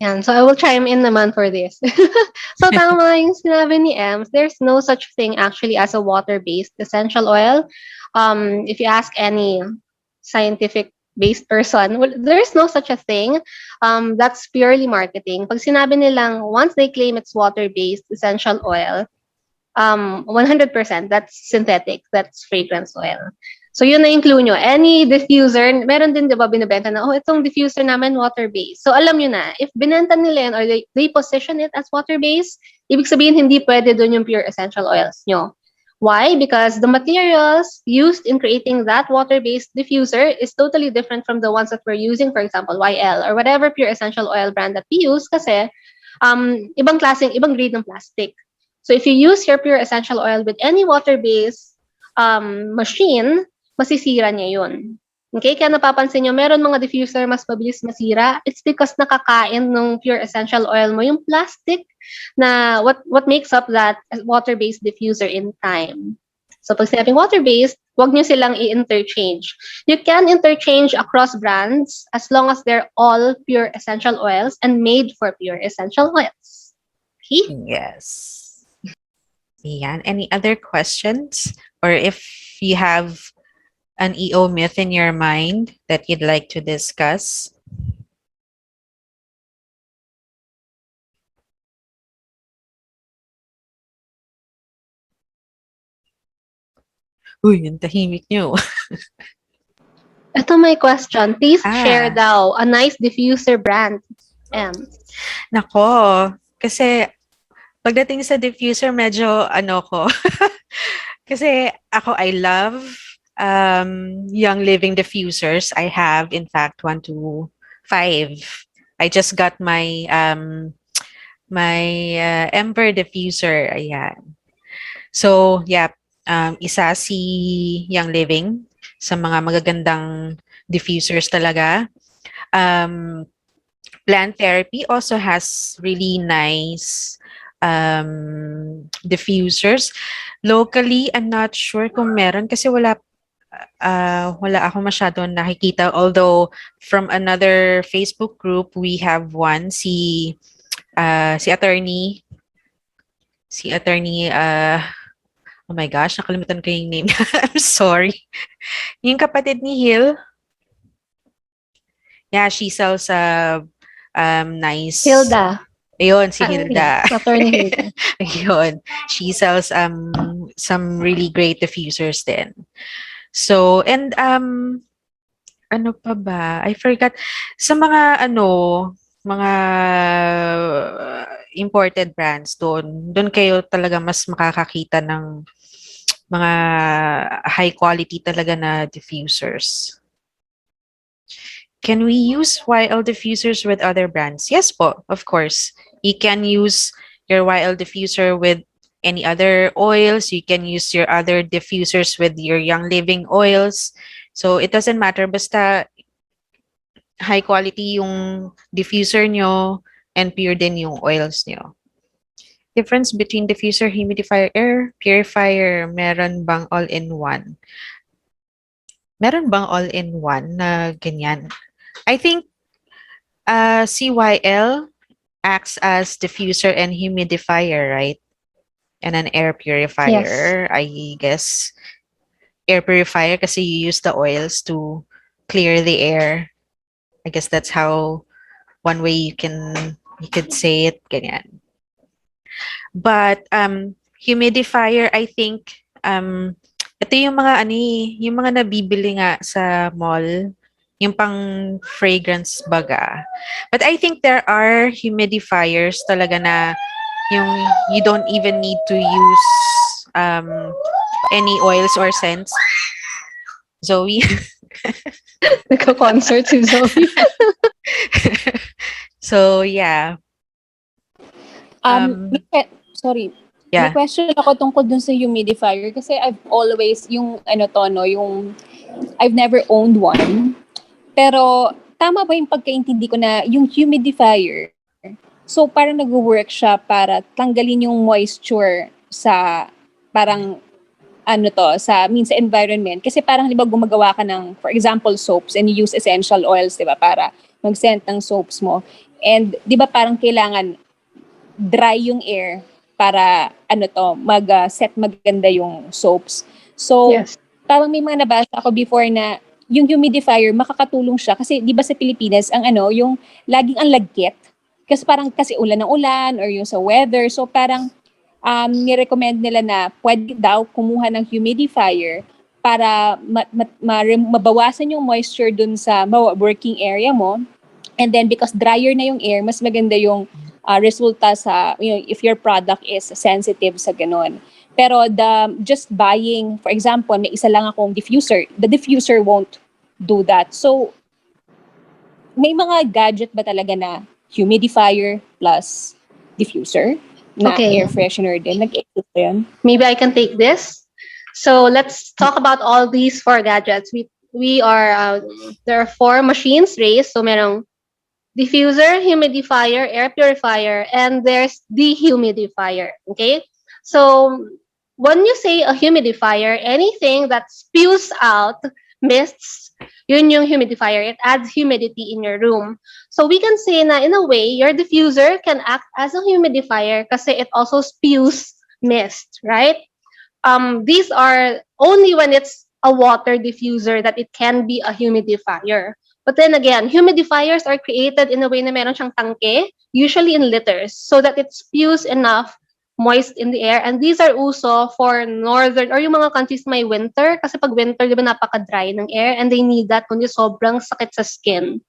Yan. So, I will chime in naman for this. So, tama yung sinabi ni Ems. There's no such thing actually as a water-based essential oil. If you ask any scientific-based person, well, there's no such a thing. That's purely marketing. Pag sinabi nilang, once they claim it's water-based essential oil, 100% that's synthetic, that's fragrance oil. So yun na-include nyo. Any diffuser, meron din 'di ba binebenta na, oh, itong diffuser namin water-based. So alam nyo na, if binenta nila yun or they position it as water-based, ibig sabihin hindi pwede doon yung pure essential oils nyo. Why? Because the materials used in creating that water-based diffuser is totally different from the ones that we're using, for example, YL or whatever pure essential oil brand that we use kasi ibang klaseng, ibang grade ng plastic. So if you use your pure essential oil with any water-based machine, masisira niya yun. Okay? Kaya napapansin nyo, meron mga diffuser mas mabilis masira. It's because nakakain ng pure essential oil mo yung plastic na what makes up that water-based diffuser in time. So pag sinabing water-based, huwag nyo silang i-interchange. You can interchange across brands as long as they're all pure essential oils and made for pure essential oils. Okay? Yes. Ayan. Any other questions? Or if you have an EO myth in your mind that you'd like to discuss? Uy, yung tahimik nyo. Ito may question. Please share Ah, daw a nice diffuser brand. nako. Kasi pagdating sa diffuser, medyo ano ko. Kasi ako, I love Young Living diffusers. I have, in fact, 1 to 5. I just got my Ember diffuser. Ayan. So, yeah, isa si Young Living sa mga magagandang diffusers talaga. Plant Therapy also has really nice diffusers. Locally, I'm not sure kung meron kasi wala ako masyadong nakikita. Although, from another Facebook group, we have one, si attorney, oh my gosh, nakalimutan ko yung name. I'm sorry. Yung kapatid ni Hill, yeah, she sells nice. Hilda. Ayun, si Hilda. Attorney Hilda. Ayun. She sells some really great diffusers din. So, and ano pa ba? I forgot. Sa mga mga imported brands doon kayo talaga mas makakakita ng mga high quality talaga na diffusers. Can we use YL diffusers with other brands? Yes po, of course. You can use your YL diffuser with any other oils. You can use your other diffusers with your Young Living oils. So it doesn't matter, basta high quality yung diffuser nyo and pure din yung oils nyo. Difference between diffuser, humidifier, air purifier, meron bang all-in-one? Meron bang all-in-one na ganyan? I think CYL acts as diffuser and humidifier, right? And an air Yes. purifier, I guess. Air purifier kasi you use the oils to clear the air. I guess that's how one way you could say it, ganyan. But humidifier, I think ito yung mga yung mga nabibili nga sa mall, yung pang fragrance baga. But I think there are humidifiers talaga na yung you don't even need to use any oils or scents. Zoe. Nagka-concert si Zoe. So yeah. Sorry. May Yeah. question ako tungkol dun sa humidifier kasi I've always, yung ano to, no, yung I've never owned one. Pero tama ba yung pagkaintindi ko na yung humidifier, so parang nag-work siya para tanggalin yung moisture sa parang ano to, sa environment. Kasi parang di ba gumagawa ka ng, for example, soaps and you use essential oils, di ba, para mag-scent ng soaps mo. And di ba parang kailangan dry yung air para ano to, mag-set maganda yung soaps. So, Yes. parang may mga nabasa ako before na yung humidifier makakatulong siya kasi 'di ba sa Pilipinas ang yung laging ang lagkit kasi parang kasi ulan ng ulan or yung sa weather, so parang ni-recommend nila na pwede daw kumuha ng humidifier para mabawasan yung moisture dun sa working area mo. And then because drier na yung air, mas maganda yung resulta sa, if your product is sensitive sa ganun. Pero just buying, for example, may isa lang akong diffuser, the diffuser won't do that. So, may mga gadget ba talaga na humidifier plus diffuser na Okay. air freshener din? Nag-exist ba yun? Maybe I can take this. So let's talk about all these four gadgets. We are there are four machines raised. So merong diffuser, humidifier, air purifier, and there's dehumidifier. Okay. So when you say a humidifier, anything that spews out mists, yun yung humidifier. It adds humidity in your room. So we can say na in a way, your diffuser can act as a humidifier kasi it also spews mist, right? These are only when it's a water diffuser that it can be a humidifier. But then again, humidifiers are created in a way na meron siyang tangke, usually in liters, so that it spews enough moist in the air. And these are also for northern or yung mga countries may winter, kasi pag winter, di ba napaka-dry ng air and they need that kundi sobrang sakit sa skin.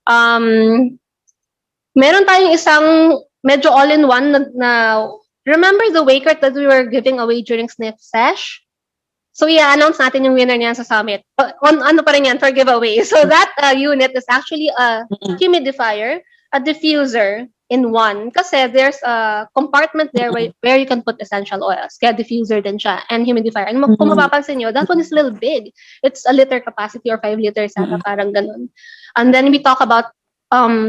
Meron tayong isang medyo all-in-one na remember the Wakert that we were giving away during Sniff Sesh? So i-announce natin yung winner niyan sa summit. On ano pa rin yan, for giveaway. So that unit is actually a humidifier, a diffuser in one. Kasi there's a compartment there where you can put essential oils. Kaya diffuser din siya and humidifier. And kung mapapansin nyo, that one is a little big. It's a liter capacity or 5 liters ata, parang ganun. And then we talk about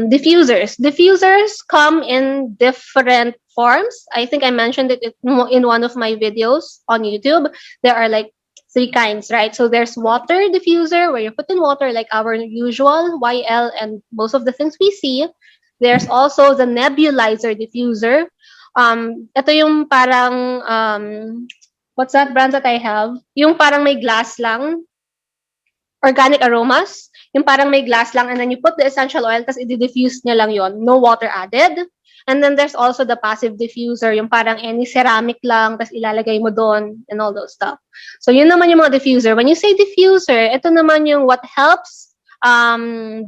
diffusers. Diffusers come in different forms. I think I mentioned it in one of my videos on YouTube. There are like three kinds, right? So there's water diffuser where you put in water like our usual YL and most of the things we see. There's also the nebulizer diffuser. Ito yung parang what's that brand that I have? Yung parang may glass lang, organic aromas. Yung parang may glass lang and then you put the essential oil tapos i-diffuse niya lang yon, no water added. And then there's also the passive diffuser, yung parang any ceramic lang, tapos ilalagay mo doon and all those stuff. So yun naman yung mga diffuser. When you say diffuser, ito naman yung what helps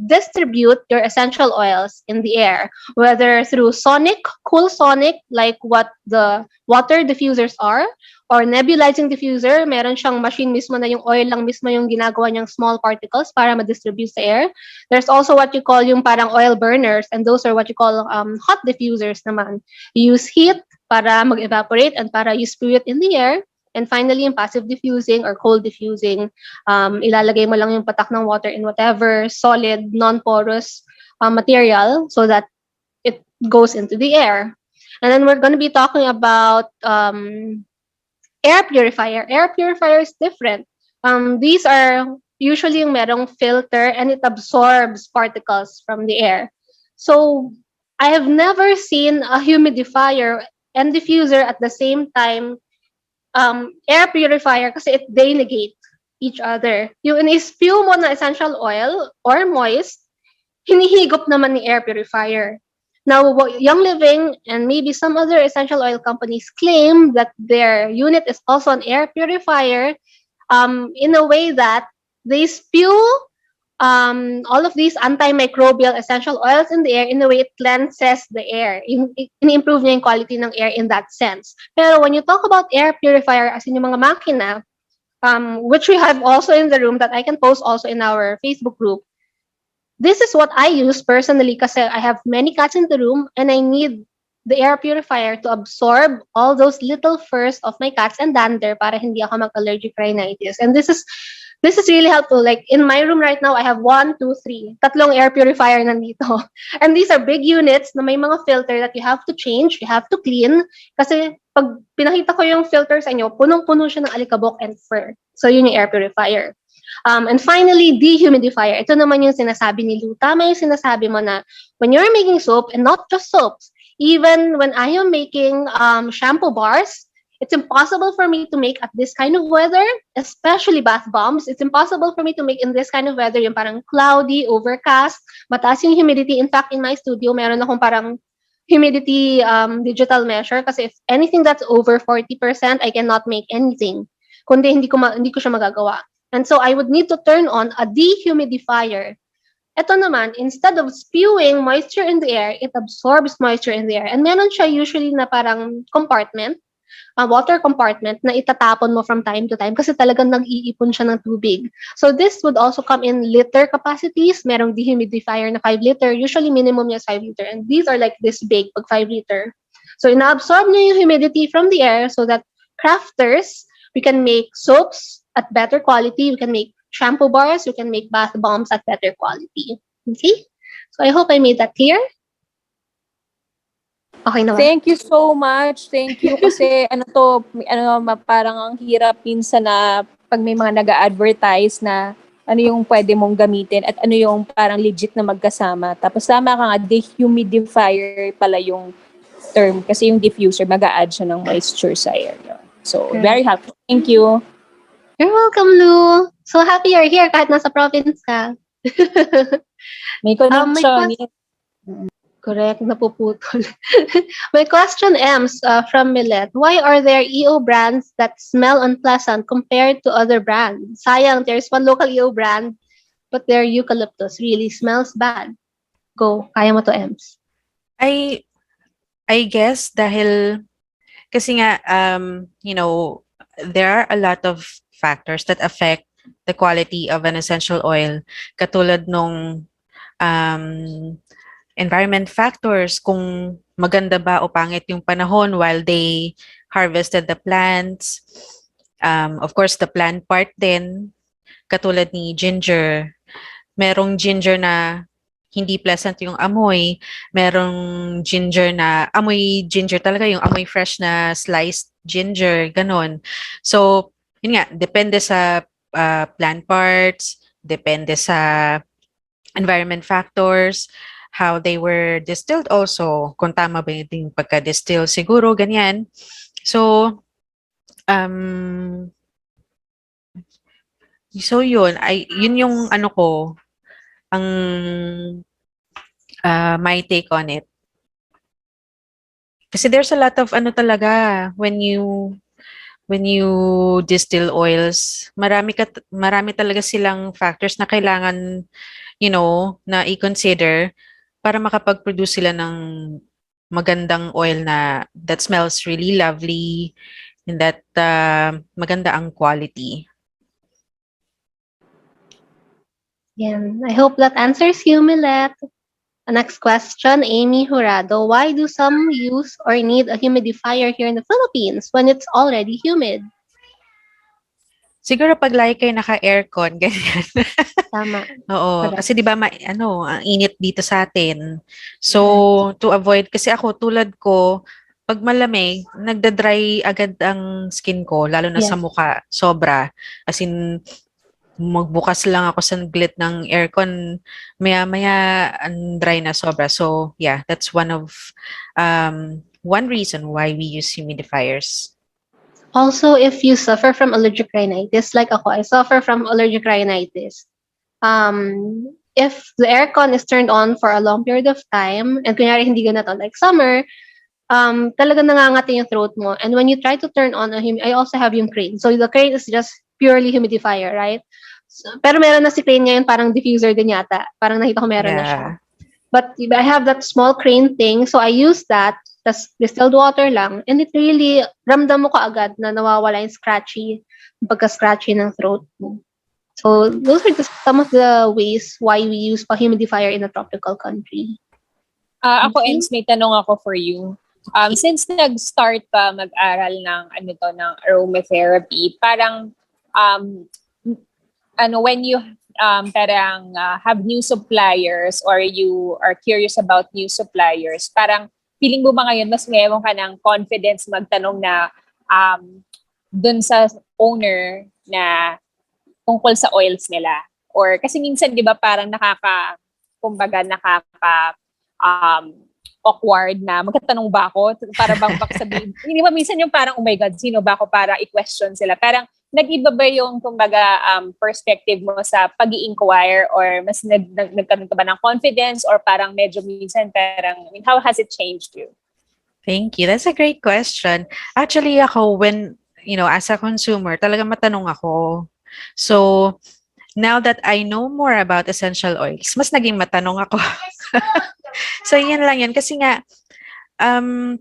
distribute your essential oils in the air, whether through sonic, cool sonic, like what the water diffusers are, or nebulizing diffuser, meron siyang machine mismo na yung oil lang mismo yung ginagawa niyang small particles para ma-distribute sa air. There's also what you call yung parang oil burners, and those are what you call hot diffusers naman. You use heat para mag-evaporate and para you spew it in the air. And finally, yung passive diffusing or cold diffusing, ilalagay mo lang yung patak ng water in whatever solid, non-porous material so that it goes into the air. And then we're going to be talking about air purifier. Air purifier is different. These are usually yung merong filter and it absorbs particles from the air. So I have never seen a humidifier and diffuser at the same time. Air purifier kasi they negate each other. Yung in-spew mo na essential oil or moist, hinihigop naman ni air purifier. Now, Young Living and maybe some other essential oil companies claim that their unit is also an air purifier in a way that they spew all of these antimicrobial essential oils in the air in a way it cleanses the air. In-improve niya yung quality ng air in that sense. Pero when you talk about air purifier, as in yung mga makina, which we have also in the room that I can post also in our Facebook group, this is what I use personally kasi I have many cats in the room and I need the air purifier to absorb all those little furs of my cats and dander para hindi ako mag-allergic rhinitis. And this is really helpful. Like in my room right now, I have 1, 2, 3. Tatlong air purifier nandito. And these are big units na may mga filter that you have to change, you have to clean. Kasi pag pinakita ko yung filter sa inyo, punong-puno siya ng alikabok and fur. So yun yung air purifier. And finally, dehumidifier. Ito naman yung sinasabi ni Lou. Tama yung sinasabi mo na when you're making soap, and not just soaps, even when I am making shampoo bars, it's impossible for me to make at this kind of weather, especially bath bombs. It's impossible for me to make in this kind of weather, yung parang cloudy, overcast, mataas yung humidity. In fact, in my studio, meron akong parang humidity digital measure kasi if anything that's over 40%, I cannot make anything. Kundi hindi ko siya magagawa. And so I would need to turn on a dehumidifier. Ito naman, instead of spewing moisture in the air, it absorbs moisture in the air. And meron siya usually na parang compartment, a water compartment na itatapon mo from time to time kasi talagang nag-iipon siya ng tubig. So this would also come in liter capacities. Merong dehumidifier na 5 liter. Usually minimum niya is 5 liter. And these are like this big pag 5 liter. So ina-absorb niya yung humidity from the air so that crafters, we can make soaps at better quality. We can make shampoo bars. We can make bath bombs at better quality. Okay? So I hope I made that clear. Okay na ba? Thank you so much. Thank you kasi parang ang hirap minsan na pag may mga nag-a-advertise na ano yung pwede mong gamitin at ano yung parang legit na magkasama. Tapos tama ka nga, dehumidifier pala yung term kasi yung diffuser mag-a-add siya ng moisture sa air. So, very helpful. Thank you. You're welcome, Lou. So happy you're here kahit nasa province ka. May connection. Correct, napuputol. My question, Ems, from Millet. Why are there EO brands that smell unpleasant compared to other brands? Sayang, there's one local EO brand, but their eucalyptus really smells bad. Go, kaya mo to, Ems. I guess dahil kasi nga there are a lot of factors that affect the quality of an essential oil katulad nung environment factors, kung maganda ba o pangit yung panahon while they harvested the plants. Of course, the plant part din, katulad ni ginger. Merong ginger na hindi pleasant yung amoy. Merong ginger na amoy ginger talaga, yung amoy fresh na sliced ginger, ganon. So, yun nga, depende sa plant parts, depende sa environment factors, how they were distilled also, kung tama ba yung pagka-distill, siguro, ganyan. So, yun yung ano ko, ang my take on it. Kasi there's a lot of ano talaga when you distill oils, marami talaga silang factors na kailangan, na i-consider para makapag-produce sila ng magandang oil na that smells really lovely and that maganda ang quality. Yan. I hope that answers you, Millet. Next question, Amy Jurado. Why do some use or need a humidifier here in the Philippines when it's already humid? Siguro pag lagi kayo naka-aircon, ganyan. Tama. Oo, Correct. kasi 'di ba ang init dito sa atin. So, to avoid kasi ako tulad ko, pag malamig, nagda-dry agad ang skin ko lalo na sa Yes. mukha, sobra. As in magbukas lang ako sa glit ng aircon, maya-maya ang dry na sobra. So, yeah, that's one reason why we use humidifiers. Also, if you suffer from allergic rhinitis, like ako, I suffer from allergic rhinitis. If the aircon is turned on for a long period of time, and kunyari hindi ganito, like summer, talaga nangangati yung throat mo. And when you try to turn on I also have yung crane. So the crane is just purely humidifier, right? So, pero meron na si crane ngayon, parang diffuser din yata. Parang nakita ko meron na siya. Yeah. But I have that small crane thing, so I use that, tas distilled water lang, and it really, ramdam mo kaagad na nawawala yung pagka-scratchy ng throat mo. So those are some of the ways why we use a humidifier in a tropical country. Ako, Okay. Ems, may tanong ako for you. Since nag-start ka mag-aral ng ng aromatherapy, parang when you parang have new suppliers or you are curious about new suppliers, parang feeling mo ba ngayon mas meron ka ng confidence magtanong na dun sa owner na tungkol sa oils nila? Or kasi minsan 'di ba parang kumbaga awkward na magtatanong ba ako para bang baka sabihin, hindi ba minsan yung parang oh my god, sino ba ako para i-question sila? Parang nag-iba ba yung kumbaga perspective mo sa pag-i-inquire or mas nagkaroon ka ba ng confidence or parang medyo minsan parang how has it changed you? Thank you. That's a great question. Actually, ako, when, as a consumer, talaga matanong ako. So, now that I know more about essential oils, mas naging matanong ako. So, yan lang yan. Um,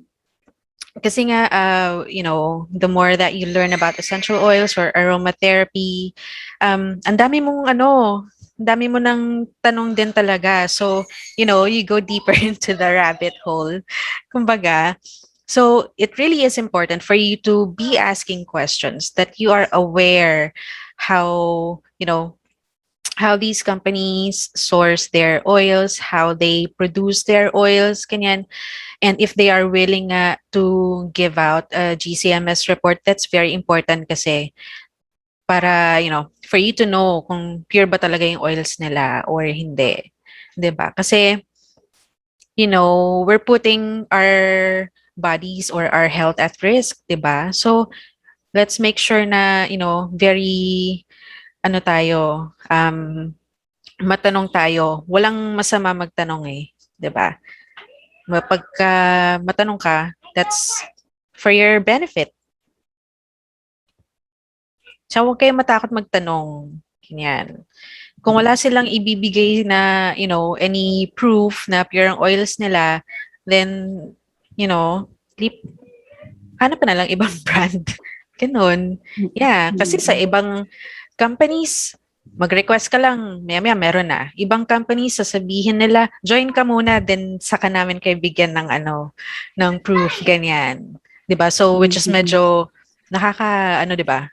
the more that you learn about essential oils or aromatherapy, ang dami mo nang tanong din talaga. So, you go deeper into the rabbit hole. Kumbaga, so it really is important for you to be asking questions that you are aware how, how these companies source their oils, how they produce their oils, ganyan. And if they are willing to give out a GCMS report, that's very important kasi para, for you to know kung pure ba talaga yung oils nila or hindi. 'Di ba? Kasi, we're putting our bodies or our health at risk, 'di ba? So, let's make sure na, very, tayo, matanong tayo. Walang masama magtanong 'di ba? Pagka matanong ka, that's for your benefit. So, huwag kayong matakot magtanong. Ganyan. Kung wala silang ibibigay na, any proof na pure ang oils nila, then, hanap pa na lang ibang brand. Ganun. Yeah, kasi sa ibang companies, mag-request ka lang, maya-maya meron na. Ibang companies, sasabihin nila, join ka muna, then saka namin kayo bigyan ng ng proof, ganyan. 'Di ba? So, which is medyo nakaka, 'di ba?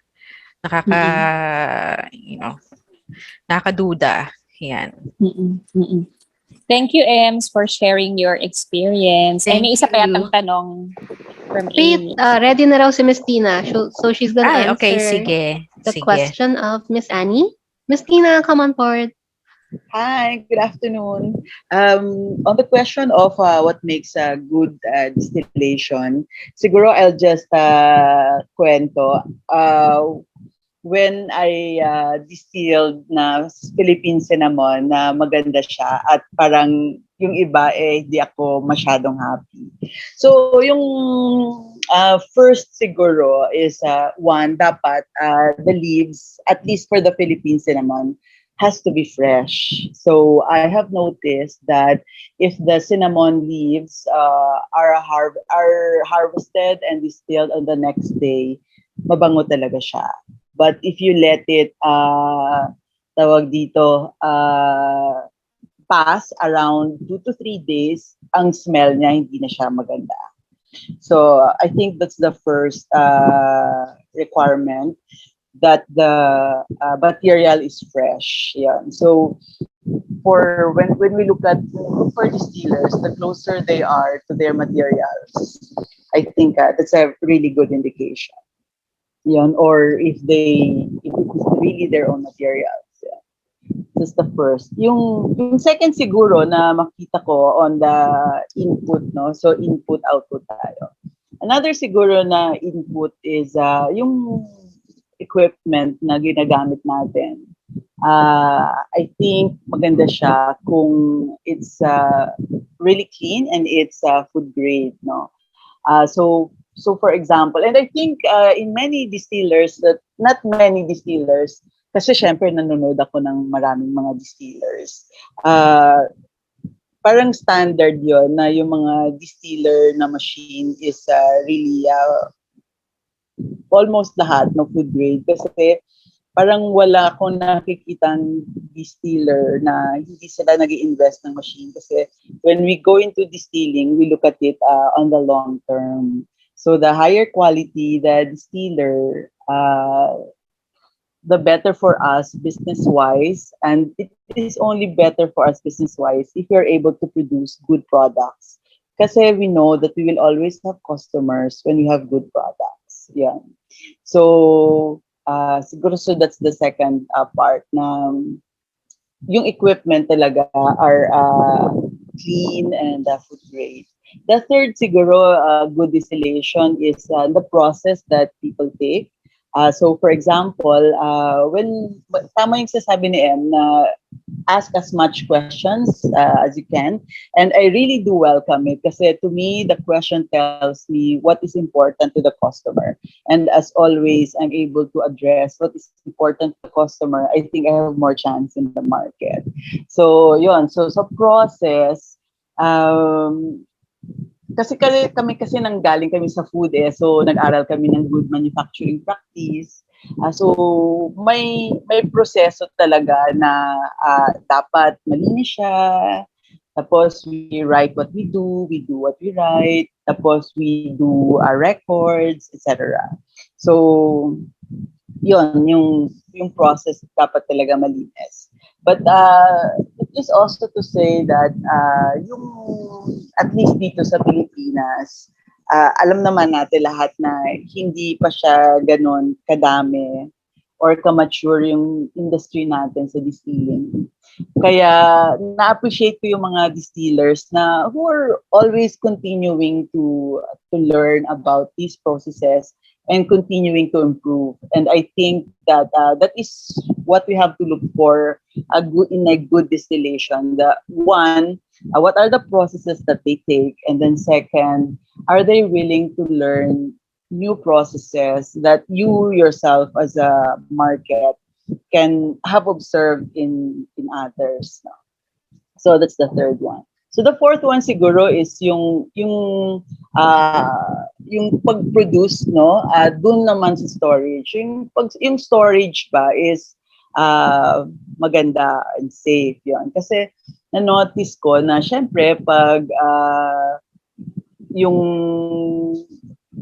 Nakaka, nakakaduda. Yan. Thank you, Ems, for sharing your experience. Ay, Thank may isa pa you. yatang tanong from Wait, Amy. ready na raw si Miss Tina. So she's gonna Ay, answer okay, sige. the Sige. question of Miss Annie. Miss Tina, come on board. Hi, good afternoon. On the question of what makes a good distillation, siguro I'll just kwento. When I distilled na Philippine cinnamon na maganda siya at parang yung iba hindi ako masyadong happy. So yung first siguro is one, dapat the leaves, at least for the Philippine cinnamon, has to be fresh. So I have noticed that if the cinnamon leaves are harvested and distilled on the next day, mabango talaga siya. But if you let it tawag dito pass around 2 to 3 days, ang smell niya hindi na siya maganda. So I think that's the first requirement, that the material is fresh. Yeah. So for when we look at for distillers, the closer they are to their materials, I think that's a really good indication. Yan, or if it is really their own materials. Yeah. That's the first. Yung second siguro na makita ko on the input, no? So input output tayo. Another siguro na input is yung equipment na ginagamit natin. I think maganda siya kung it's really clean and it's food grade, no? So for example, and I think in many distillers, that not many distillers, kasi syempre nanonood ako ng maraming mga distillers. Parang standard yon na yung mga distiller na machine is really almost lahat no food grade, kasi parang wala akong nakikitang distiller na hindi sila nag-invest ng machine, kasi when we go into distilling, we look at it on the long term. So the higher quality the distiller, the better for us business-wise, and it is only better for us business-wise if you're able to produce good products. Kasi we know that we will always have customers when we have good products. Yeah. So siguro so that's the second part na yung equipment talaga are clean and food grade. The third siguro good distillation is the process that people take. So for example, when tama yung sasabi ni Em na ask as much questions as you can, and I really do welcome it, kasi to me the question tells me what is important to the customer, and as always I'm able to address what is important to the customer. I think I have more chance in the market. So yon, so sa process, kami kasi nanggaling kami sa food so nag-aral kami ng good manufacturing practice. So may proseso talaga na dapat malinis siya. Tapos we write what we do what we write, tapos we do our records, etc. So yun, yung process dapat talaga malinis. But it is also to say that yung at least dito sa Pilipinas, alam naman natin lahat na hindi pa siya ganon kadami or ka-mature yung industry natin sa distilling. Kaya na-appreciate ko yung mga distillers na who are always continuing to learn about these processes and continuing to improve. And I think that that is what we have to look for in a good distillation. The one, what are the processes that they take? And then second, are they willing to learn new processes that you yourself as a market can have observed in others? No? So that's the third one. So the fourth one siguro is yung pag-produce, no, dun naman sa storage. Yung storage ba is maganda and safe yun. Kasi na-notice ko na syempre pag yung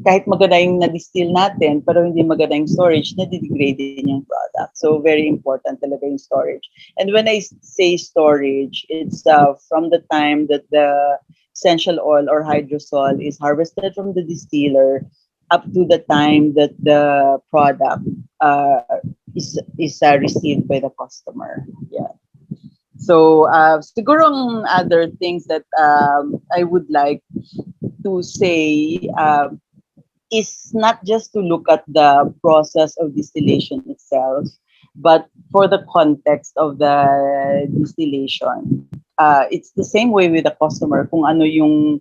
kahit maganda yung na-distill natin, pero hindi maganda yung storage, na-degrade din yung product. So, very important talaga yung storage. And when I say storage, it's from the time that the essential oil or hydrosol is harvested from the distiller up to the time that the product is received by the customer. Yeah. So, siguro other things that I would like to say is not just to look at the process of distillation itself, But for the context of the distillation, it's the same way with the customer. Kung ano yung,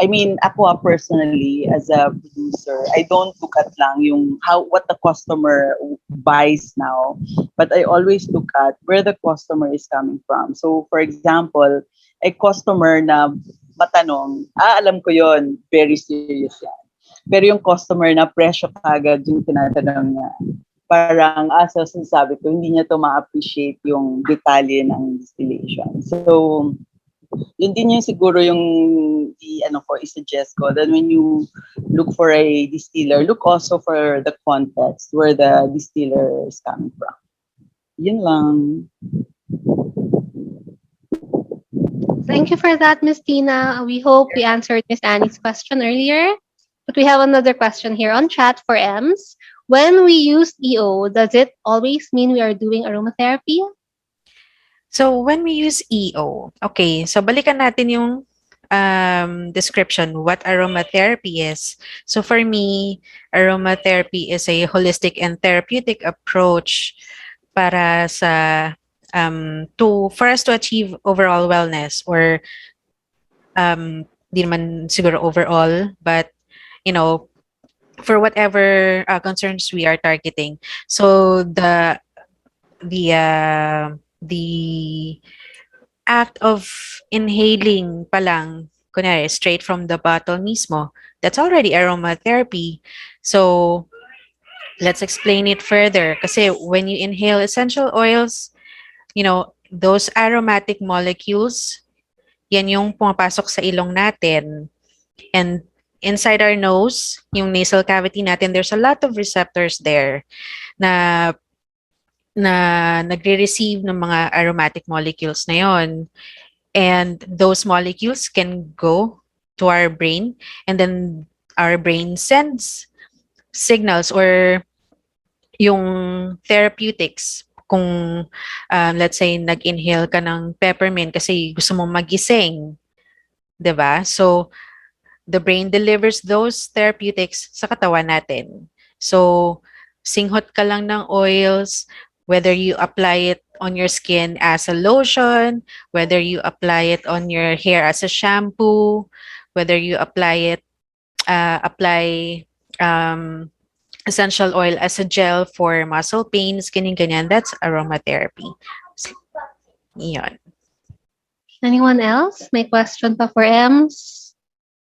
I mean, ako personally as a producer, I don't look at lang yung what the customer buys now, but I always look at where the customer is coming from. So for example, a customer na matanong, alam ko yon, very serious yan. Pero yung customer na presyo kagad yung tinatanong niya, parang asa sinasabi ko, hindi niya to ma-appreciate yung detalye ng distillation. So, yun din yung siguro yung i-suggest ko that when you look for a distiller, look also for the context where the distiller is coming from. Yun lang. Thank you for that, Miss Tina. We hope we answered Miss Annie's question earlier. But we have another question here on chat for Ems. When we use EO, does it always mean we are doing aromatherapy? So, when we use EO, okay, so balikan natin yung description, what aromatherapy is. So, for me, aromatherapy is a holistic and therapeutic approach para sa for us to achieve overall wellness, or di naman siguro overall, but you know, for whatever concerns we are targeting. So, the act of inhaling pa lang, kunyari, straight from the bottle mismo, that's already aromatherapy. So, let's explain it further. Kasi when you inhale essential oils, those aromatic molecules, yan yung pumapasok sa ilong natin. And inside our nose, yung nasal cavity natin, there's a lot of receptors there na nagre-receive ng mga aromatic molecules na yon. And those molecules can go to our brain, and then our brain sends signals, or yung therapeutics. Kung let's say nag-inhale ka ng peppermint kasi gusto mong magising, 'di ba? So the brain delivers those therapeutics sa katawan natin. So singhot ka lang ng oils, whether you apply it on your skin as a lotion, whether you apply it on your hair as a shampoo, whether you apply essential oil as a gel for muscle pains, ganyan-ganyan, that's aromatherapy. Yun. Anyone else? May question pa for Ems?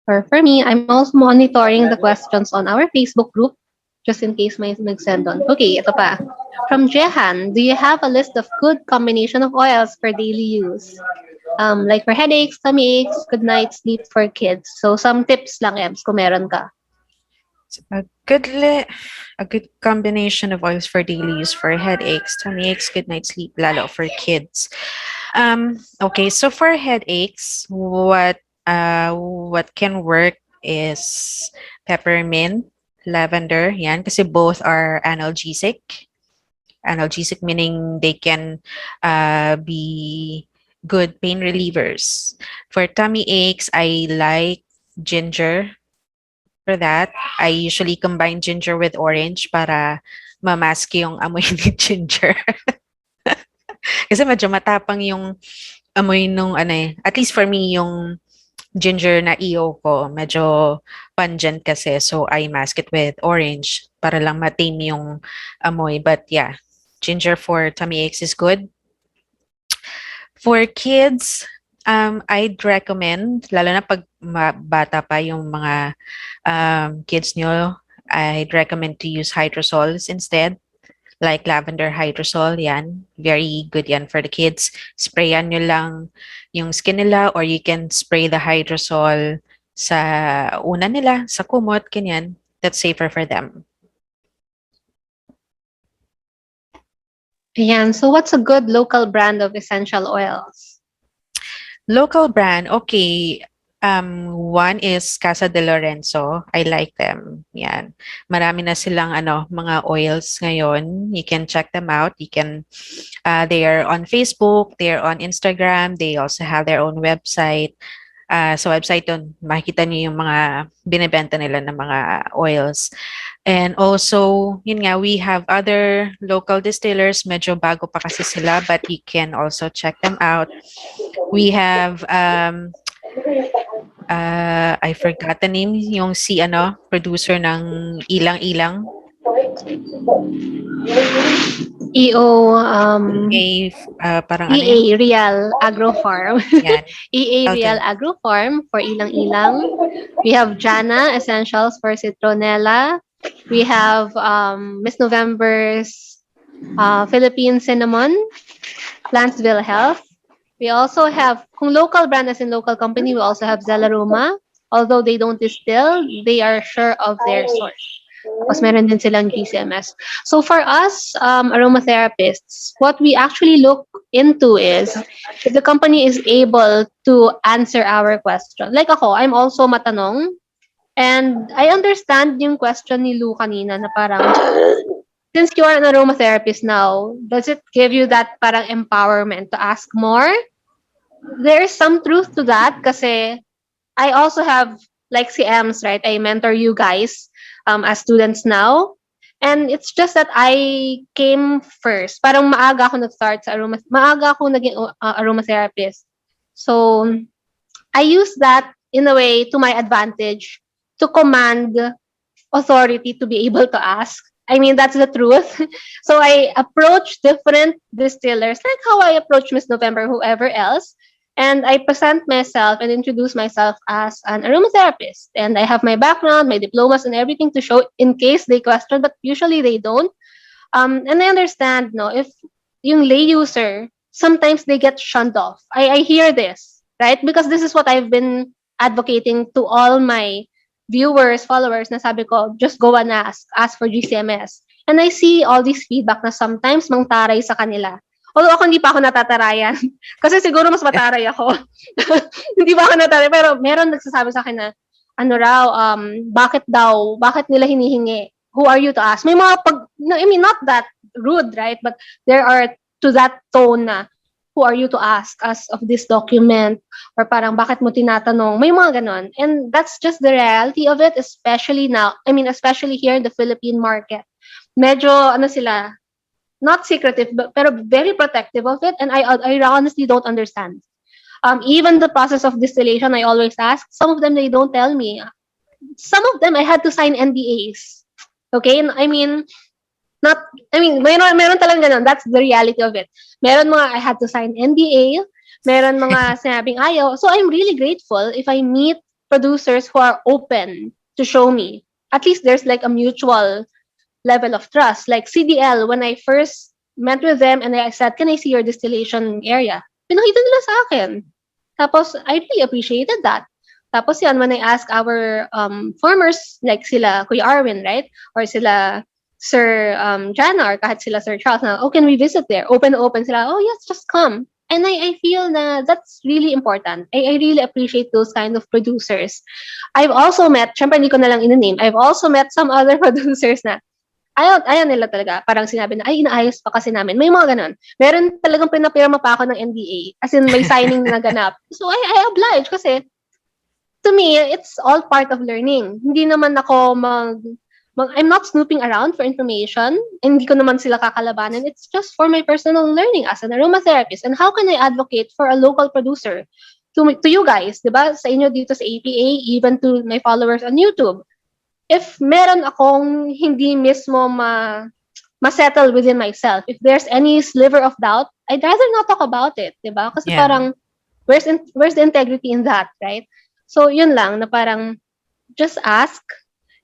Or for me, I'm also monitoring the questions on our Facebook group just in case may nag-send on. Okay, ito pa. From Jehan, do you have a list of good combination of oils for daily use? Like for headaches, tummy aches, good night sleep for kids. So some tips lang, Ems, kung meron ka. A good combination of oils for daily use for headaches, tummy aches, good night sleep, lalo for kids. Okay, so for headaches, what can work is peppermint, lavender, yan, kasi both are analgesic. Analgesic meaning they can be good pain relievers. For tummy aches, I like ginger. For that, I usually combine ginger with orange para mamask yung amoy ni ginger. Kasi medyo matapang yung amoy nung at least for me, yung ginger na EO ko, medyo pungent kasi. So, I mask it with orange para lang matame yung amoy. But yeah, ginger for tummy aches is good. For kids, I'd recommend, lalo na pag bata pa yung mga kids nyo, I'd recommend to use hydrosols instead. Like lavender hydrosol, yan. Very good yan for the kids. Sprayan nyo lang yung skin nila, or you can spray the hydrosol sa una nila, sa kumot, ganyan. That's safer for them. Ayan, so what's a good local brand of essential oils? Local brand, okay. One is Casa de Lorenzo. I like them. Yan. Marami na silang mga oils ngayon. You can check them out. You can they are on Facebook, they are on Instagram, they also have their own website. Sa website doon, makikita niyo yung mga binebenta nila ng mga oils. And also, yun nga, we have other local distillers. Medyo bago pa kasi sila, but you can also check them out. We have, I forgot the name, yung si producer ng Ilang-Ilang. EO, Parang ano yun? EA Real Agro Farm. Yan. EA Okay. Real Agro Farm for Ilang-Ilang. We have Jana Essentials for Citronella. We have Miss November's Philippine Cinnamon, Plantsville Health. We also have, kung local brand as in local company, we also have Zelaroma. Although they don't distill, they are sure of their source. Tapos meron din silang GCMS. So for us, aromatherapists, what we actually look into is if the company is able to answer our question. Like ako, I'm also matanong. And I understand yung question ni Lou kanina na parang, since you are an aromatherapist now, does it give you that parang empowerment to ask more? There is some truth to that kasi I also have, like si Ems, right? I mentor you guys as students now. And it's just that I came first. Parang maaga ako nag-start sa maaga ako naging aromatherapist. So, I use that in a way to my advantage to command authority to be able to ask. I mean, that's the truth. So I approach different distillers, like how I approach Miss November, whoever else, and I present myself and introduce myself as an aromatherapist. And I have my background, my diplomas, and everything to show in case they question, but usually they don't. And I understand, no, if yung lay user, sometimes they get shunned off. I hear this, right? Because this is what I've been advocating to all my viewers, followers, na sabi ko, just go and ask for GCMS. And I see all these feedback na sometimes mangtaray sa kanila. Although ako hindi pa ako natatarayan. Kasi siguro mas mataray ako. Hindi pa ako nataray. Pero meron nagsasabi sa akin na, ano raw, bakit nila hinihingi? Who are you to ask? May mga I mean, not that rude, right? But there are to that tone na, who are you to ask us of this document? Or parang, bakit mo tinatanong? May mga ganon. And that's just the reality of it, especially now. I mean, especially here in the Philippine market. Medyo, sila, not secretive, but pero very protective of it. And I honestly don't understand. Even the process of distillation, I always ask. Some of them, they don't tell me. Some of them, I had to sign NDAs. Okay? I mean, meron talagang ganun. That's the reality of it. Meron mga I had to sign NDA. Meron mga sinabing ayaw. So I'm really grateful if I meet producers who are open to show me. At least there's like a mutual level of trust. Like CDL, when I first met with them and I said, can I see your distillation area? Pinakita nila sa akin. Tapos, I really appreciated that. Tapos yan, when I ask our formers, like sila Kuya Arwin, right? Or sila Sir Jana, or kahit sila Sir Charles, na, oh, can we visit there? Open sila, oh yes, just come. And I feel na that's really important. I really appreciate those kind of producers. I've also met, syempre hindi ko na lang in-name, I've also met some other producers na ayaw nila talaga. Parang sinabi na, ay, inaayos pa kasi namin. May mga ganun. Meron talagang pinapirma pa ako ng NDA. As in, may signing na ganap. So, I oblige kasi to me, it's all part of learning. Hindi naman ako I'm not snooping around for information. And hindi ko naman sila kakalabanan. It's just for my personal learning as an aromatherapist. And how can I advocate for a local producer to you guys, di ba? Sa inyo dito sa APA, even to my followers on YouTube. If meron akong hindi mismo ma-settle within myself, if there's any sliver of doubt, I'd rather not talk about it, di ba? Kasi parang, where's the integrity in that, right? So, yun lang, na parang, just ask,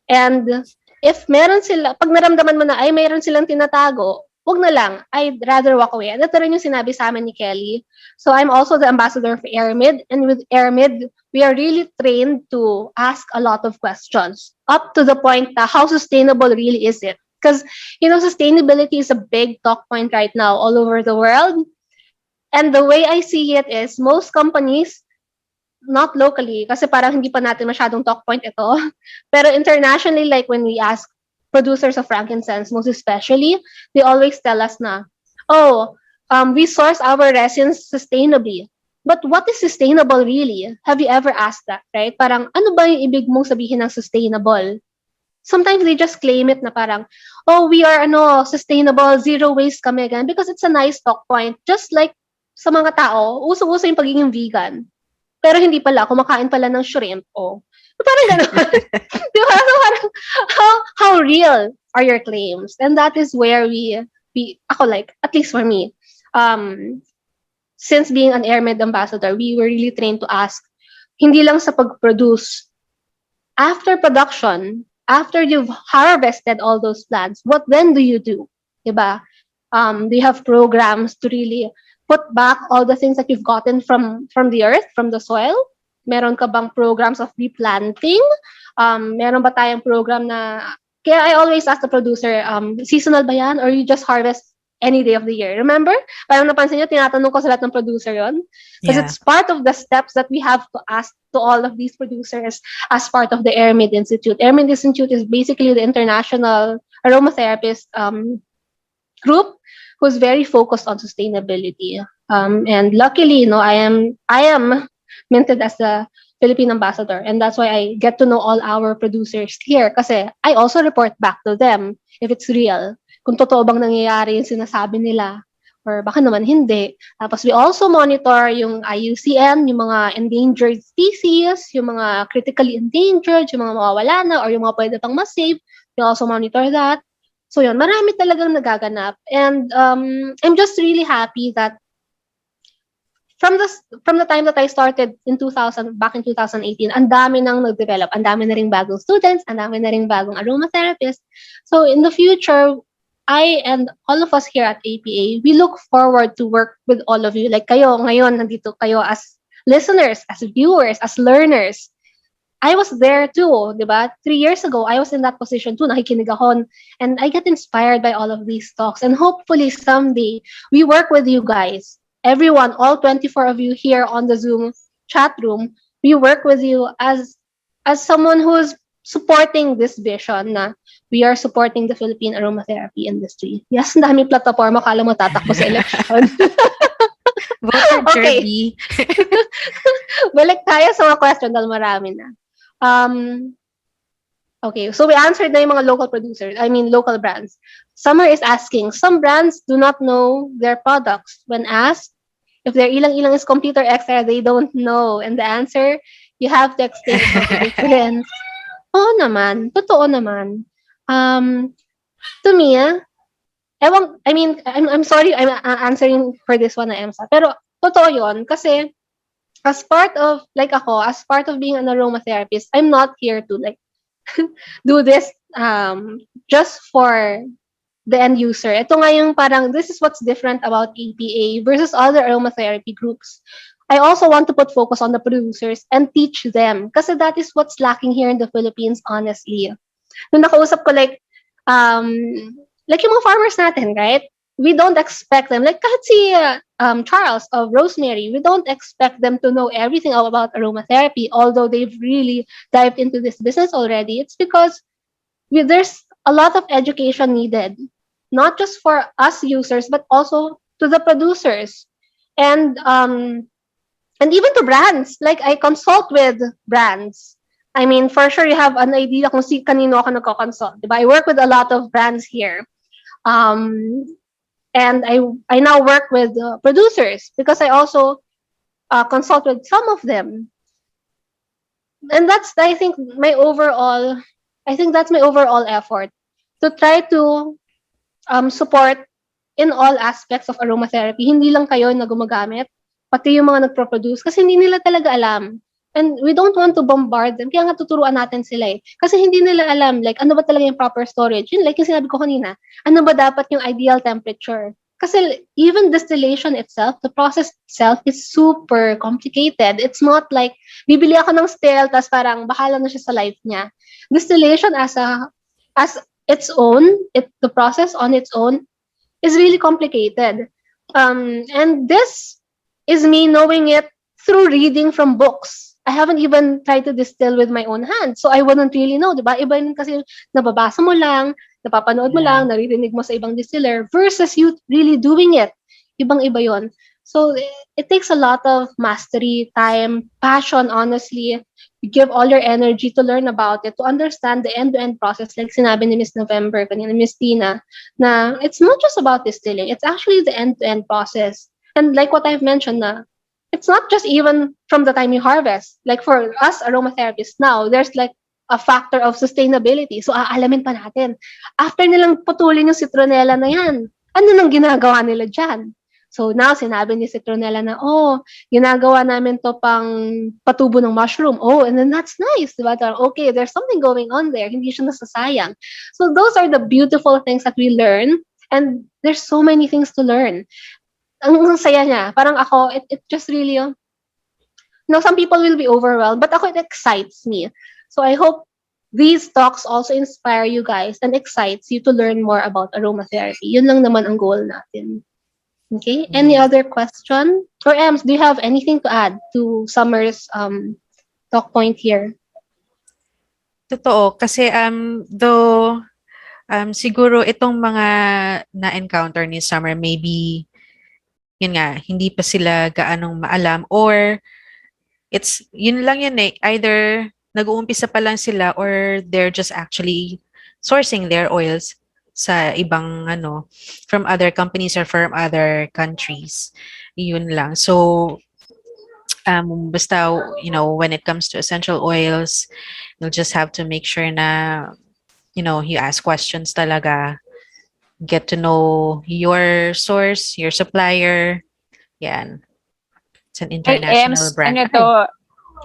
and if meron sila, pag naramdaman mo na, ay, meron silang tinatago, wag na lang, I'd rather walk away. And ito rin yung sinabi sa amin ni Kelly. So, I'm also the ambassador for Aramid, and with Aramid, we are really trained to ask a lot of questions, up to the point na how sustainable really is it? Because, sustainability is a big talk point right now all over the world. And the way I see it is, most companies, not locally, kasi parang hindi pa natin masyadong talk point ito, pero internationally, like when we ask producers of frankincense, most especially, they always tell us na, we source our resins sustainably. But what is sustainable really? Have you ever asked that, right? Parang, ano ba yung ibig mong sabihin ng sustainable? sometimes they just claim it na parang, oh, we are sustainable, zero waste kami, ganun, because it's a nice talk point. Just like sa mga tao, uso-uso yung pagiging vegan. Pero hindi pala, kumakain pala ng shrimp. Oh. So, parang gano'n. Di ba? So, parang, how real are your claims? And that is where ako like, at least for me, since being an AirMed ambassador, we were really trained to ask, hindi lang sa pag-produce, after production, after you've harvested all those plants, what then do you do? Diba? Do you have programs to really put back all the things that you've gotten from the earth, from the soil? Meron ka bang programs of replanting? Meron ba tayong program na, kaya I always ask the producer, seasonal ba yan or you just harvest any day of the year? Remember? Parang napansin nyo, tinatanong ko sa lahat ng producer yon. Because Yeah. it's part of the steps that we have to ask to all of these producers as part of the AirMed Institute. AirMed Institute is basically the international aromatherapist group who's very focused on sustainability. And luckily, I am minted as the Philippine ambassador, and that's why I get to know all our producers here. Kasi I also report back to them if it's real, kung totoo bang nangyayari yung sinasabi nila, or baka naman hindi. Tapos we also monitor yung IUCN, yung mga endangered species, yung mga critically endangered, yung mga mawawala na, or yung mga pwede pang mas-save. We also monitor that. So yun, marami talagang nagaganap. And I'm just really happy that from the time that I started back in 2018, ang dami nang nag-develop, ang dami na ring bagong students, ang dami na ring bagong aromatherapists. So in the future, I and all of us here at APA, we look forward to work with all of you. Like kayo, ngayon, nandito kayo as listeners, as viewers, as learners. I was there too, di ba? 3 years ago, I was in that position too, nakikinig ako, and I get inspired by all of these talks. And hopefully someday, we work with you guys. Everyone, all 24 of you here on the Zoom chat room, we work with you as someone who's supporting this vision na we are supporting the Philippine aromatherapy industry. Yes, ang daming platform, akala mo tatakbo sa election. Vote for Okay. Jirbie. Balik tayo sa mga question dahil marami na. Okay, so we answered na yung mga local producers, local brands. Summer is asking, some brands do not know their products. When asked if their ilang-ilang is computer extra, they don't know. And the answer, you have to explain the difference. Oo naman, totoo naman. To me, I'm sorry, I'm answering for this one na EMSA. Pero totoo yun, kasi as part of being an aromatherapist, I'm not here to do this just for the end user. Ito nga yung parang, this is what's different about APA versus other aromatherapy groups. I also want to put focus on the producers and teach them. Kasi that is what's lacking here in the Philippines, honestly. Nung nakausap ko yung mga farmers natin, right? We don't expect them, like kahit si Charles of Rosemary, we don't expect them to know everything about aromatherapy, although they've really dived into this business already. It's because there's a lot of education needed, not just for us users, but also to the producers. And even to brands. Like, I consult with brands. For sure, you have an idea kung kanino ako nagko-consult. Diba? I work with a lot of brands here. And I now work with producers because I also consult with some of them. And that's, I think, my overall effort to try to support in all aspects of aromatherapy. Hindi lang kayo na gumagamit, pati yung mga nagpo-produce kasi hindi nila talaga alam. And we don't want to bombard them. Kaya nga tuturuan natin sila eh. Kasi hindi nila alam, like, ano ba talaga yung proper storage. Yun, like yung sinabi ko kanina, ano ba dapat yung ideal temperature. Kasi even distillation itself, the process itself is super complicated. It's not like, bibili ako ng still, tas parang bahala na siya sa life niya. Distillation as its own, the process on its own is really complicated. And this is me knowing it through reading from books. I haven't even tried to distill with my own hands. So I wouldn't really know, diba? Iba yun kasi nababasa mo lang, napapanood mo lang, naririnig mo sa ibang distiller versus you really doing it. Ibang-iba yun. So it takes a lot of mastery, time, passion, honestly. You give all your energy to learn about it, to understand the end-to-end process, like sinabi ni Miss November, kanina Miss Tina, na it's not just about distilling, it's actually the end-to-end process. And like what I've mentioned na, it's not just even from the time you harvest. Like for us aromatherapists now, there's like a factor of sustainability. So aalamin pa natin. After nilang putulin yung citronella na yan, ano nang ginagawa nila dyan? So now, sinabi ni Citronella na, oh, ginagawa namin to pang patubo ng mushroom. Oh, and then that's nice. Diba? Okay, there's something going on there. Hindi siya nasasayang. So those are the beautiful things that we learn. And there's so many things to learn. Ang saya niya. Parang ako, it just really, some people will be overwhelmed, but ako, it excites me. So I hope these talks also inspire you guys and excites you to learn more about aromatherapy. Yun lang naman ang goal natin. Okay. Any other question? Or Ems, do you have anything to add to Summer's talk point here? Totoo. Kasi, though, siguro itong mga na-encounter ni Summer, maybe, yun nga, hindi pa sila gaanong maalam or yun lang yun eh. Either nag-uumpisa pa lang sila or they're just actually sourcing their oils sa ibang from other companies or from other countries. Yun lang. So, basta, when it comes to essential oils, you'll just have to make sure na, you ask questions talaga, get to know your source, your supplier. Yan. It's an Ay, international Ems, brand. ano to,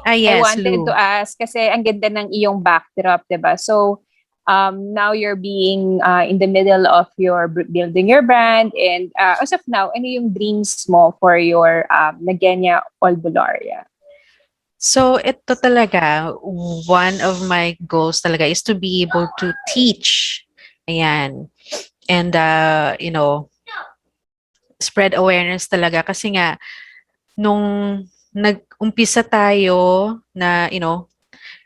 I Yes, wanted Lou. to ask, kasi ang ganda ng iyong backdrop, diba? So, now you're being in the middle of your building your brand, and as of now, ano yung dreams mo for your Nagenia Albularia? So, ito talaga, one of my goals talaga is to be able to teach. Ayan. And, spread awareness talaga. Kasi nga, nung nag-umpisa tayo na,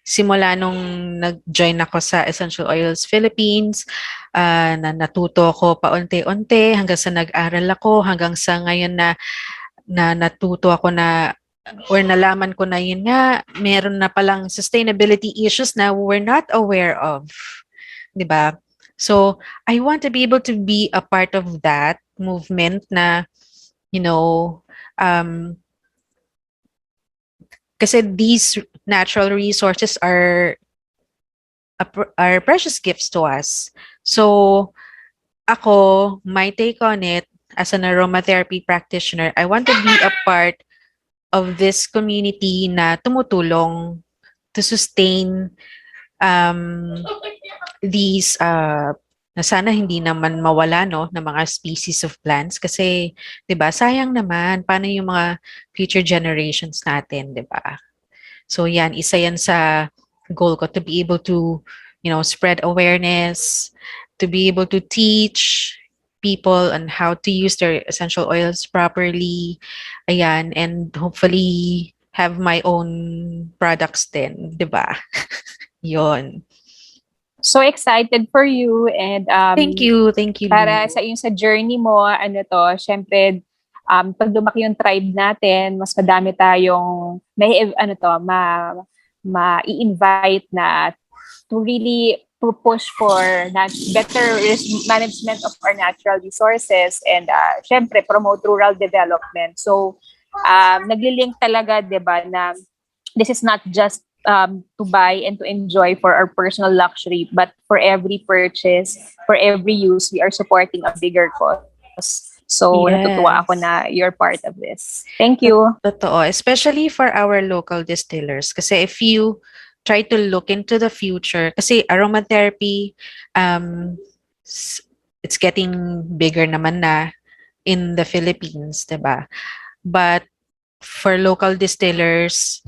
simula nung nag-join ako sa Essential Oils Philippines, na natuto ako paunti-unti hanggang sa nag-aral ako, hanggang sa ngayon na natuto ako na or nalaman ko na yun nga, meron na palang sustainability issues na we're not aware of. 'Di ba? So, I want to be able to be a part of that movement na, um, kasi these natural resources are precious gifts to us. So, ako, my take on it as an aromatherapy practitioner, I want to be a part of this community na tumutulong to sustain these na sana hindi naman mawala ng mga species of plants kasi 'di ba sayang naman paano yung mga future generations natin, 'di ba? So yan, isa yan sa goal ko to be able to, spread awareness, to be able to teach people on how to use their essential oils properly. Ayan, and hopefully have my own products din, 'di ba? Yon. So excited for you, and Thank you, para Lou. sa iyong sa journey mo, syempre, pag lumaki yung tribe natin, mas madami tayong ma-i-invite na to really to push for better management of our natural resources, and syempre promote rural development. So nagli-link talaga, 'di ba, na this is not just to buy and to enjoy for our personal luxury, but for every purchase, for every use, we are supporting a bigger cause. So, natutuwa ako Yes. na you're part of this. Thank you. Totoo, especially for our local distillers. Kasi if you try to look into the future, kasi aromatherapy, it's getting bigger naman na in the Philippines, 'di ba? But for local distillers,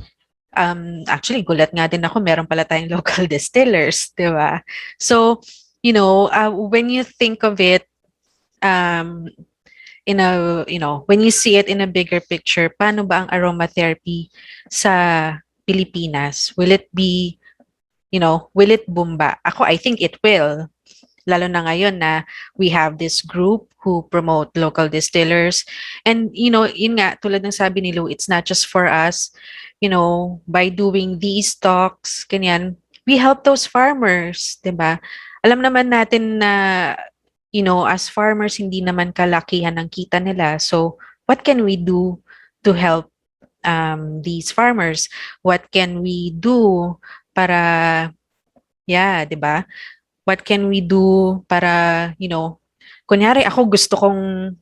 actually gulat nga din ako meron pala tayong local distillers, 'di ba? So, when you think of it, um, when you see it in a bigger picture, paano ba ang aromatherapy sa Pilipinas? Will it be, will it boom ba? Ako, I think it will. lalo na ngayon na we have this group who promote local distillers. And, yun nga, tulad ng sabi ni Lou, it's not just for us. By doing these talks, ganyan, we help those farmers, 'di ba? Alam naman natin na, as farmers, hindi naman kalakihan ang kita nila. So, what can we do to help these farmers? What can we do para, yeah, 'di ba? What can we do para, kunyari ako gusto kong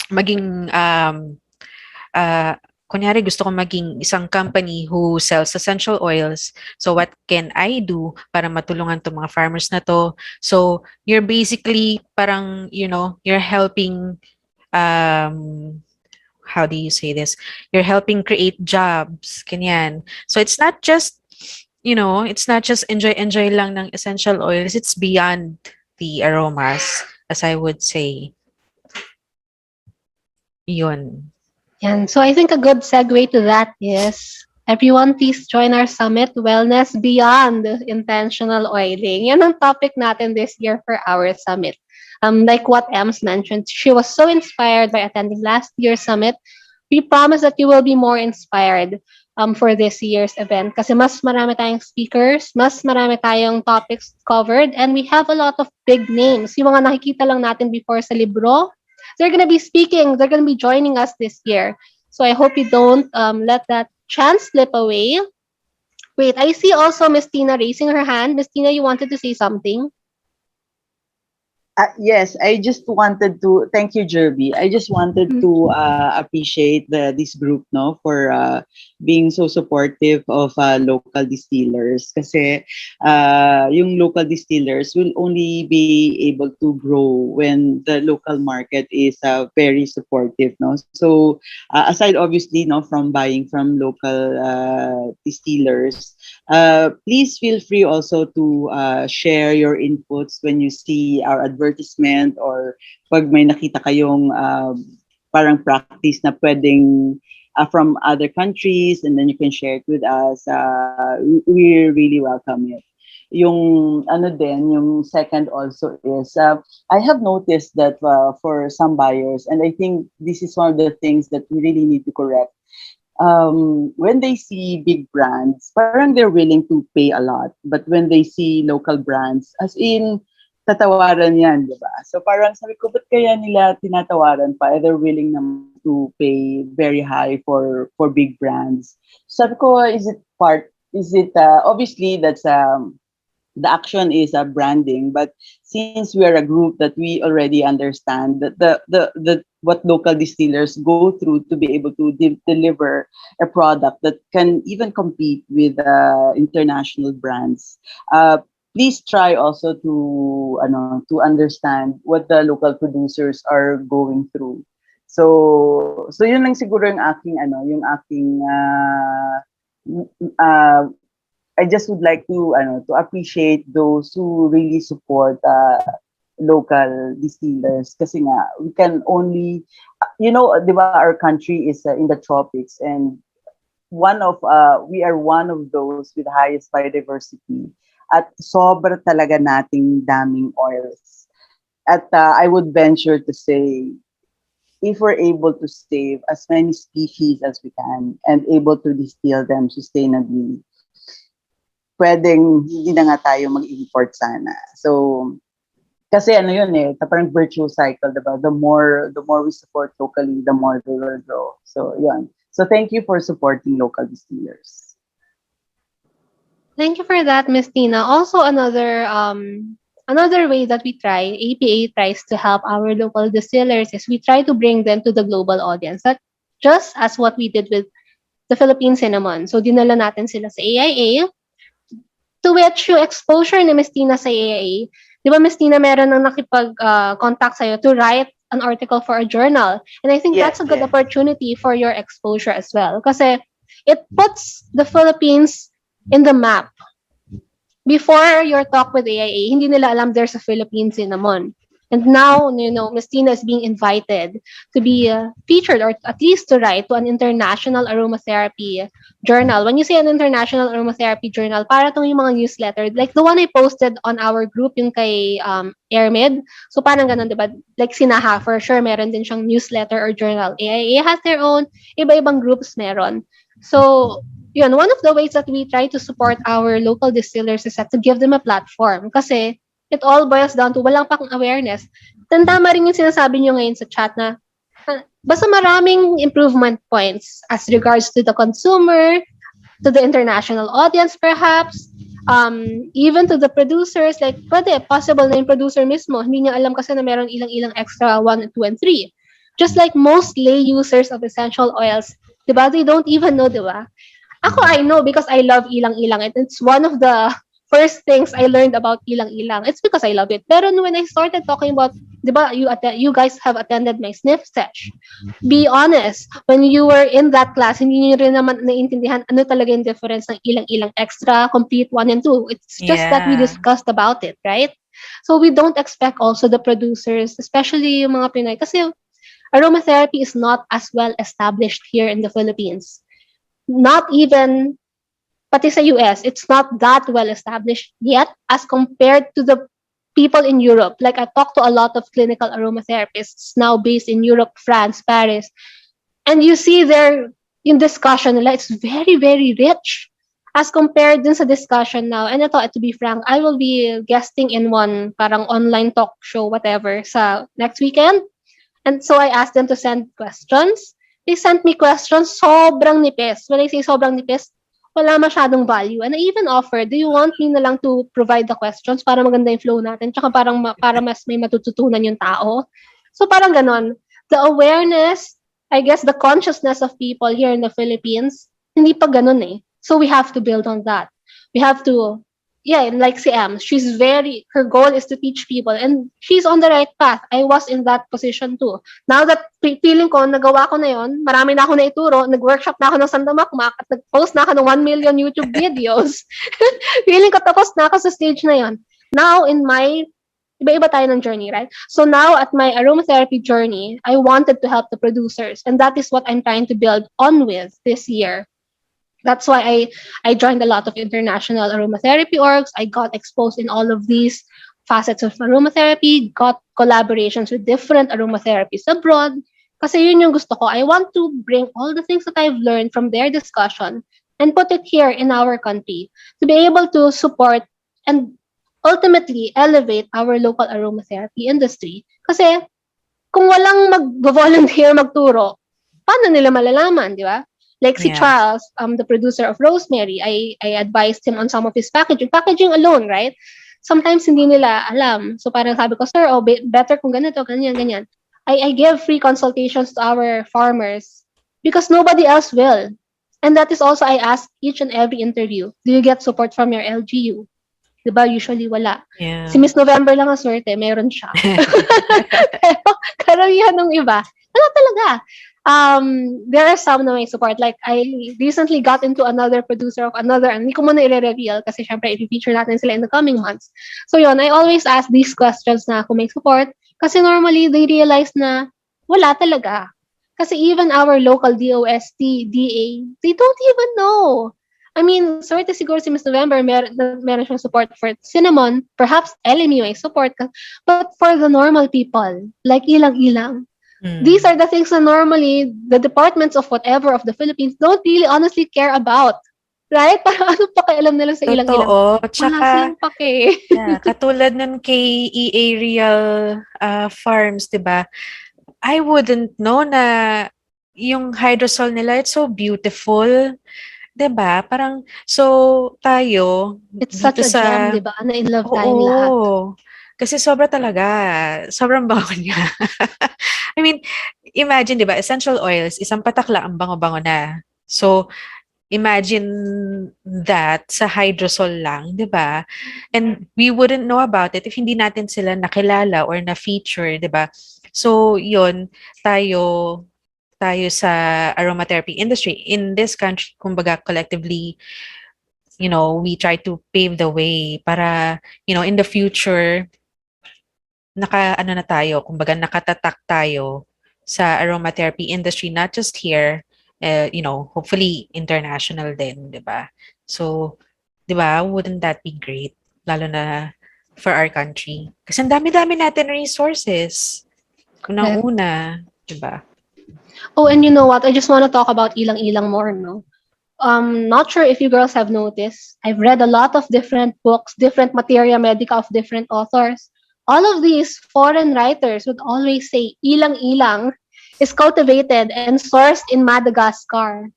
maging uh, kunyari gusto kong maging isang company who sells essential oils. So what can I do para matulungan tong mga farmers na to? So you're basically parang, you're helping, um, how do you say this? You're helping create jobs, kanyan. So it's not just enjoy lang ng essential oils. It's beyond the aromas, as I would say. Yun. And so I think a good segue to that is everyone please join our summit, Wellness Beyond Intentional Oiling. Yan ang topic natin this year for our summit. Like what Ems mentioned, she was so inspired by attending last year's summit. We promise that you will be more inspired for this year's event kasi mas marami tayong speakers, mas marami tayong topics covered, and we have a lot of big names. Yung mga nakikita lang natin before sa libro, they're going to be speaking, they're going to be joining us this year. So I hope you don't let that chance slip away. Wait, I see also Miss Tina raising her hand. Miss Tina, you wanted to say something? Yes, I just wanted to thank you, Jirbie. I just wanted to appreciate this group, no, for being so supportive of local distillers. Kasi yung local distillers will only be able to grow when the local market is very supportive, no. So aside obviously, no, from buying from local distillers, please feel free also to share your inputs when you see our advertisement or pag may nakita kayong parang practice na pwedeng from other countries, and then you can share it with us. We really welcome it. Yung yung second also is I have noticed that for some buyers, and I think this is one of the things that we really need to correct. When they see big brands, parang they're willing to pay a lot. But when they see local brands, as in, tatawaran yan, di ba? So parang sabi ko, ba't kaya nila tinatawaran pa? They're willing naman to pay very high for big brands. Sabi ko, obviously that's the action is branding, but since we are a group that we already understand that the what local distillers go through to be able to deliver a product that can even compete with international brands, please try also to understand what the local producers are going through. So yun lang siguro yung aking I just would like to appreciate those who really support local distillers kasi nga we can only di ba, our country is in the tropics, and we are one of those with the highest biodiversity at sobra talaga nating daming oils. At I would venture to say, if we're able to save as many species as we can and able to distill them sustainably, pwedeng hindi na nga tayo mag-import sana. So, kasi parang virtuous cycle, diba? The more we support locally, the more they will grow. So, yun. So, thank you for supporting local distillers. Thank you for that, Miss Tina. Also, another way that we try, APA tries to help our local distillers is we try to bring them to the global audience. That just as what we did with the Philippine cinnamon. So, dinala natin sila sa AIA, to which yung exposure ni Miss Tina sa AIA, di ba, Miss Tina, meron nang nakipag-contact sa'yo to write an article for a journal. And I think that's a good opportunity for your exposure as well. Kasi it puts the Philippines in the map. Before your talk with AIA, hindi nila alam there's a Philippine cinnamon. And now, Miss Tina is being invited to be featured or at least to write to an international aromatherapy journal. When you say an international aromatherapy journal, para itong yung mga newsletter, like the one I posted on our group, yung kay Airmed. So parang ganun, di ba? Like Sinaha, for sure, meron din siyang newsletter or journal. AIA has their own, iba-ibang groups meron. So, yun, one of the ways that we try to support our local distillers is that to give them a platform. Kasi it all boils down to walang pang awareness. Tama rin yung sinasabi nyo ngayon sa chat na basta maraming improvement points as regards to the consumer, to the international audience perhaps, even to the producers, like pwede, possible na yung producer mismo, hindi niya alam kasi na meron ilang-ilang extra 1, 2, and 3. Just like most lay users of essential oils, diba? They don't even know, diba? Ako, I know because I love ilang-ilang. And it's one of the first things I learned about ilang-ilang. It's because I love it. Pero when I started talking about, di ba, you guys have attended my sniff sesh. Be honest, when you were in that class, hindi niyo rin naman naiintindihan ano talaga yung difference ng ilang-ilang extra, complete 1 and 2. It's just that we Yeah. discussed about it, right? So we don't expect also the producers, especially yung mga Pinoy, kasi aromatherapy is not as well established here in the Philippines. Not even, pati sa US, it's not that well established yet as compared to the people in Europe. Like I talked to a lot of clinical aromatherapists now based in Europe, France, Paris, and you see their in discussion nila, it's very, very rich as compared dun sa discussion now. And ito, to be frank, I will be guesting in one parang online talk show, whatever, sa next weekend. And so I asked them to send questions. They sent me questions, sobrang nipis. When I say sobrang nipis, wala masyadong value. And I even offered, do you want me na lang to provide the questions para maganda yung flow natin? Tsaka parang para mas may matututunan yung tao. So parang ganon. The awareness, I guess the consciousness of people here in the Philippines, hindi pa ganon eh. So we have to build on that. We have to, yeah, like si Em, her goal is to teach people and she's on the right path. I was in that position too. Now that feeling ko, nagawa ko na yon, marami na ako na ituro, nag-workshop na ako ng sandamakmak at nag-post na ako ng 1 million YouTube videos. Feeling ko tapos na ako sa stage na yon. Now, in my, iba-iba tayo ng journey, right? So now, at my aromatherapy journey, I wanted to help the producers and that is what I'm trying to build on with this year. That's why I joined a lot of international aromatherapy orgs. I got exposed in all of these facets of aromatherapy, got collaborations with different aromatherapists abroad. Kasi yun yung gusto ko. I want to bring all the things that I've learned from their discussion and put it here in our country to be able to support and ultimately elevate our local aromatherapy industry. Kasi kung walang mag-volunteer magturo, paano nila malalaman, di ba? Like si Yeah. Charles, the producer of Rosemary, I advised him on some of his packaging. Packaging alone, right? Sometimes hindi nila alam. So parang sabi ko, sir, better kung ganito, ganyan, ganyan. I give free consultations to our farmers because nobody else will. And that is also, I ask each and every interview, do you get support from your LGU? Diba? Usually wala. Yeah. Si Miss November lang ang swerte, meron siya. Pero karamihan ng iba, wala talaga. There are some na may support. Like, I recently got into another producer of another, hindi ko muna i-reveal kasi syempre i-feature natin sila in the coming months. So yun, I always ask these questions na kung may support kasi normally they realize na wala talaga. Kasi even our local DOST, DA, they don't even know. I mean, swerte siguro si Miss November, meron siyang support for cinnamon, perhaps LMU may support, but for the normal people, like ilang-ilang, these are the things that normally the departments of whatever of the Philippines don't really honestly care about. Right? Parang ano pa kailam nila sa ilang-ilang? Totoo. Wala Tsaka, silang pake. yeah, katulad nun kay EA Real Farms, di ba? I wouldn't know na yung hydrosol nila, it's so beautiful. 'Di ba? Parang, so, tayo, It's dito such a gem, sa, di ba? Na in love tayong lahat. oo. Kasi sobra talaga. Sobrang bango niya. I mean, imagine, di ba, essential oils, isang patak lang ang bango-bango na. So, imagine that sa hydrosol lang, di ba? And we wouldn't know about it if hindi natin sila nakilala or na-feature, di ba? So, yun, tayo sa aromatherapy industry in this country, kumbaga collectively, we try to pave the way para, in the future, ano na tayo, kumbaga nakatatak tayo sa aromatherapy industry, not just here, hopefully international din, di ba? So, di ba, wouldn't that be great? Lalo na for our country. Kasi ang dami-dami natin resources. Correct. Unang-una, di ba? Oh, and you know what? I just want to talk about ilang-ilang more, no? Not sure if you girls have noticed. I've read a lot of different books, different materia medica of different authors. All of these foreign writers would always say ilang-ilang is cultivated and sourced in Madagascar.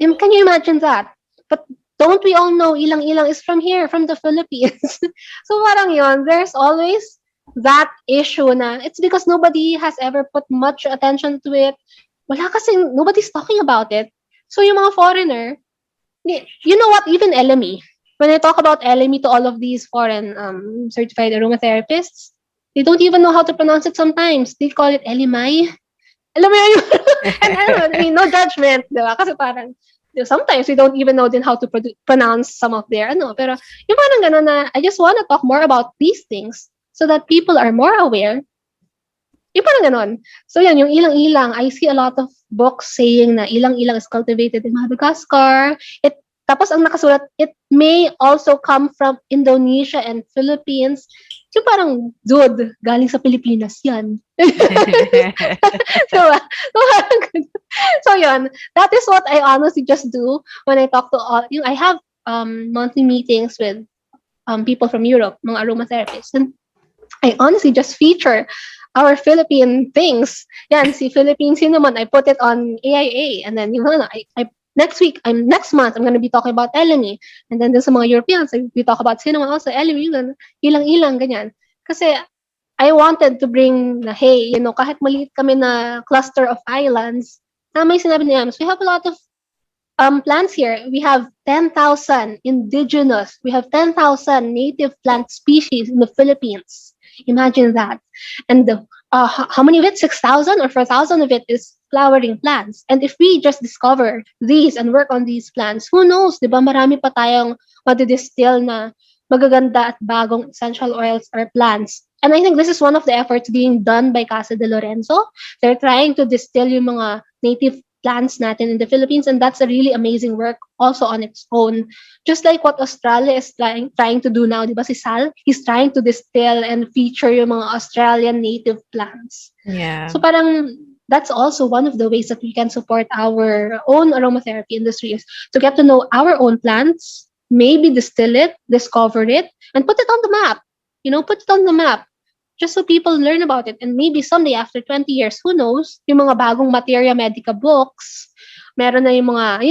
Can you imagine that? But don't we all know ilang-ilang is from here, from the Philippines? So parang yon, there's always that issue na it's because nobody has ever put much attention to it. Wala kasi, nobody's talking about it. So yung mga foreigner, you know what, even LME, when I talk about LME to all of these foreign certified aromatherapists, they don't even know how to pronounce it sometimes. They call it LMI. Alam mo yun? And I mean, no judgment, di ba? Kasi parang, sometimes we don't even know then how to pronounce some of their, pero yung parang gano'n na, I just want to talk more about these things so that people are more aware. Yung parang ganon. So yan, yung ilang-ilang, I see a lot of books saying na ilang-ilang is cultivated in Madagascar. Tapos ang nakasulat, it may also come from Indonesia and Philippines. Yung parang, dude, galing sa Pilipinas yan. So, so yun, that is what I honestly just do when I talk to all, I have monthly meetings with people from Europe, mga aromatherapists. And I honestly just feature our Philippine things. Yan, si Philippine cinnamon, I put it on AIA. And then, next month, I'm going to be talking about LME. And then sa mga Europeans, we talk about cinnamon also, LME, ilang-ilang, ganyan. Kasi, I wanted to bring na, hey, kahit maliit kami na cluster of islands, na may sinabi ni Ams, we have a lot of plants here. We have 10,000 indigenous. We have 10,000 native plant species in the Philippines. Imagine that. And how many of it? 6,000 or 4,000 of it is flowering plants. And if we just discover these and work on these plants, who knows, di ba, marami pa tayong madidistill na magaganda at bagong essential oils or plants. And I think this is one of the efforts being done by Casa de Lorenzo. They're trying to distill yung mga native plants natin in the Philippines, and that's a really amazing work also on its own. Just like what Australia is trying to do now, di ba, si Sal, he's trying to distill and feature yung mga Australian native plants. Yeah. So parang that's also one of the ways that we can support our own aromatherapy industry, is to get to know our own plants, maybe distill it, discover it, and put it on the map. Put it on the map. Just so people learn about it. And maybe someday, after 20 years, who knows, yung mga bagong materia medica books, meron na yung mga,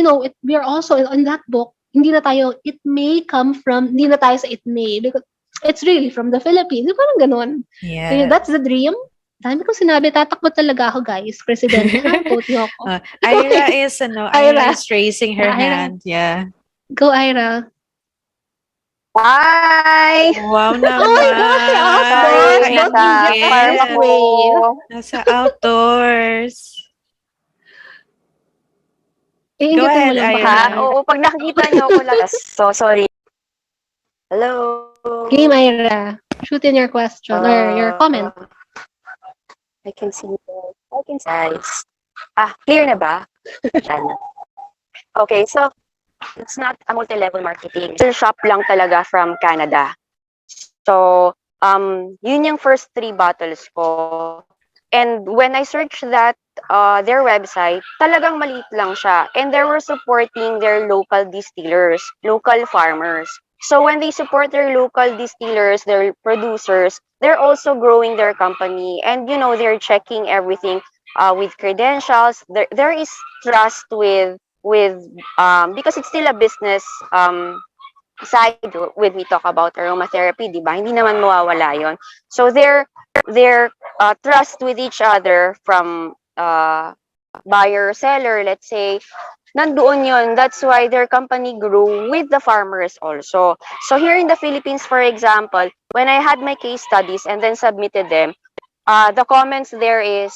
we are also in that book, hindi na tayo sa it may, because it's really from the Philippines. Parang ganon. Yeah. So that's the dream. Dami ko sinabi, tatakbo talaga ako, guys. President, quote niyo ako. Ira is raising her hand. Yeah. Go, Ira. Hi! Wow naman. Oh my gosh, Sorry, outdoors. Don't nasa use it farm this ako. way. Nasa outdoors. Iingitin mo ahead, lang ba? Ira. Oo, pag nakikita niyo ako lang. So, sorry. Hello? Game, Ira. Shoot in your question or your comment. I can see you. Guys. Clear na ba? Okay, so, it's not a multi-level marketing. It's a shop lang talaga from Canada. So, yun yung first 3 bottles ko. And when I searched that, their website, talagang maliit lang siya. And they were supporting their local distillers, local farmers. So when they support their local distillers, their producers, they're also growing their company. And, they're checking everything with credentials. There is trust with because it's still a business side when we talk about aromatherapy, di ba? Hindi naman mawawala yon. So their trust with each other from buyer, seller, let's say, nandoon yon. That's why their company grew with the farmers also. So here in the Philippines, for example, when I had my case studies and then submitted them, the comments there is,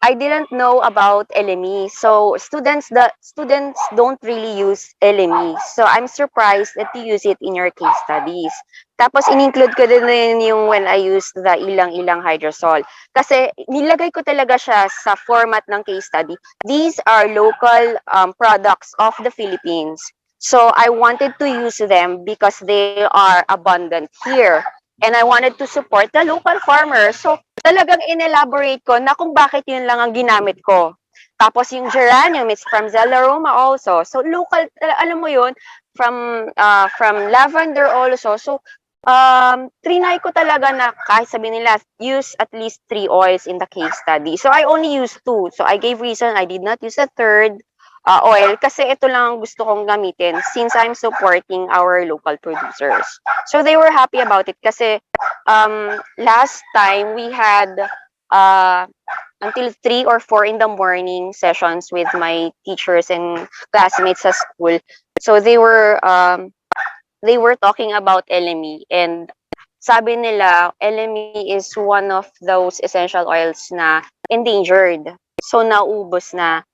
I didn't know about LME. So students don't really use LME. So I'm surprised that you use it in your case studies. Tapos in-include ko din yung when I used the ilang-ilang hydrosol. Kasi nilagay ko talaga siya sa format ng case study. These are local products of the Philippines. So I wanted to use them because they are abundant here. And I wanted to support the local farmers. So talagang in-elaborate ko na kung bakit yun lang ang ginamit ko. Tapos yung geranium, it's from Zelaroma also. So local, alam mo yun, from lavender also. So trinay ko talaga na kahit sabi nila, use at least 3 oils in the case study. So I only used 2. So I gave reason I did not use a third oil kasi ito lang ang gusto kong gamitin since I'm supporting our local producers. So they were happy about it kasi last time we had until 3 or 4 in the morning sessions with my teachers and classmates sa school. So they were talking about LME, and sabi nila LME is one of those essential oils na endangered. So naubos na.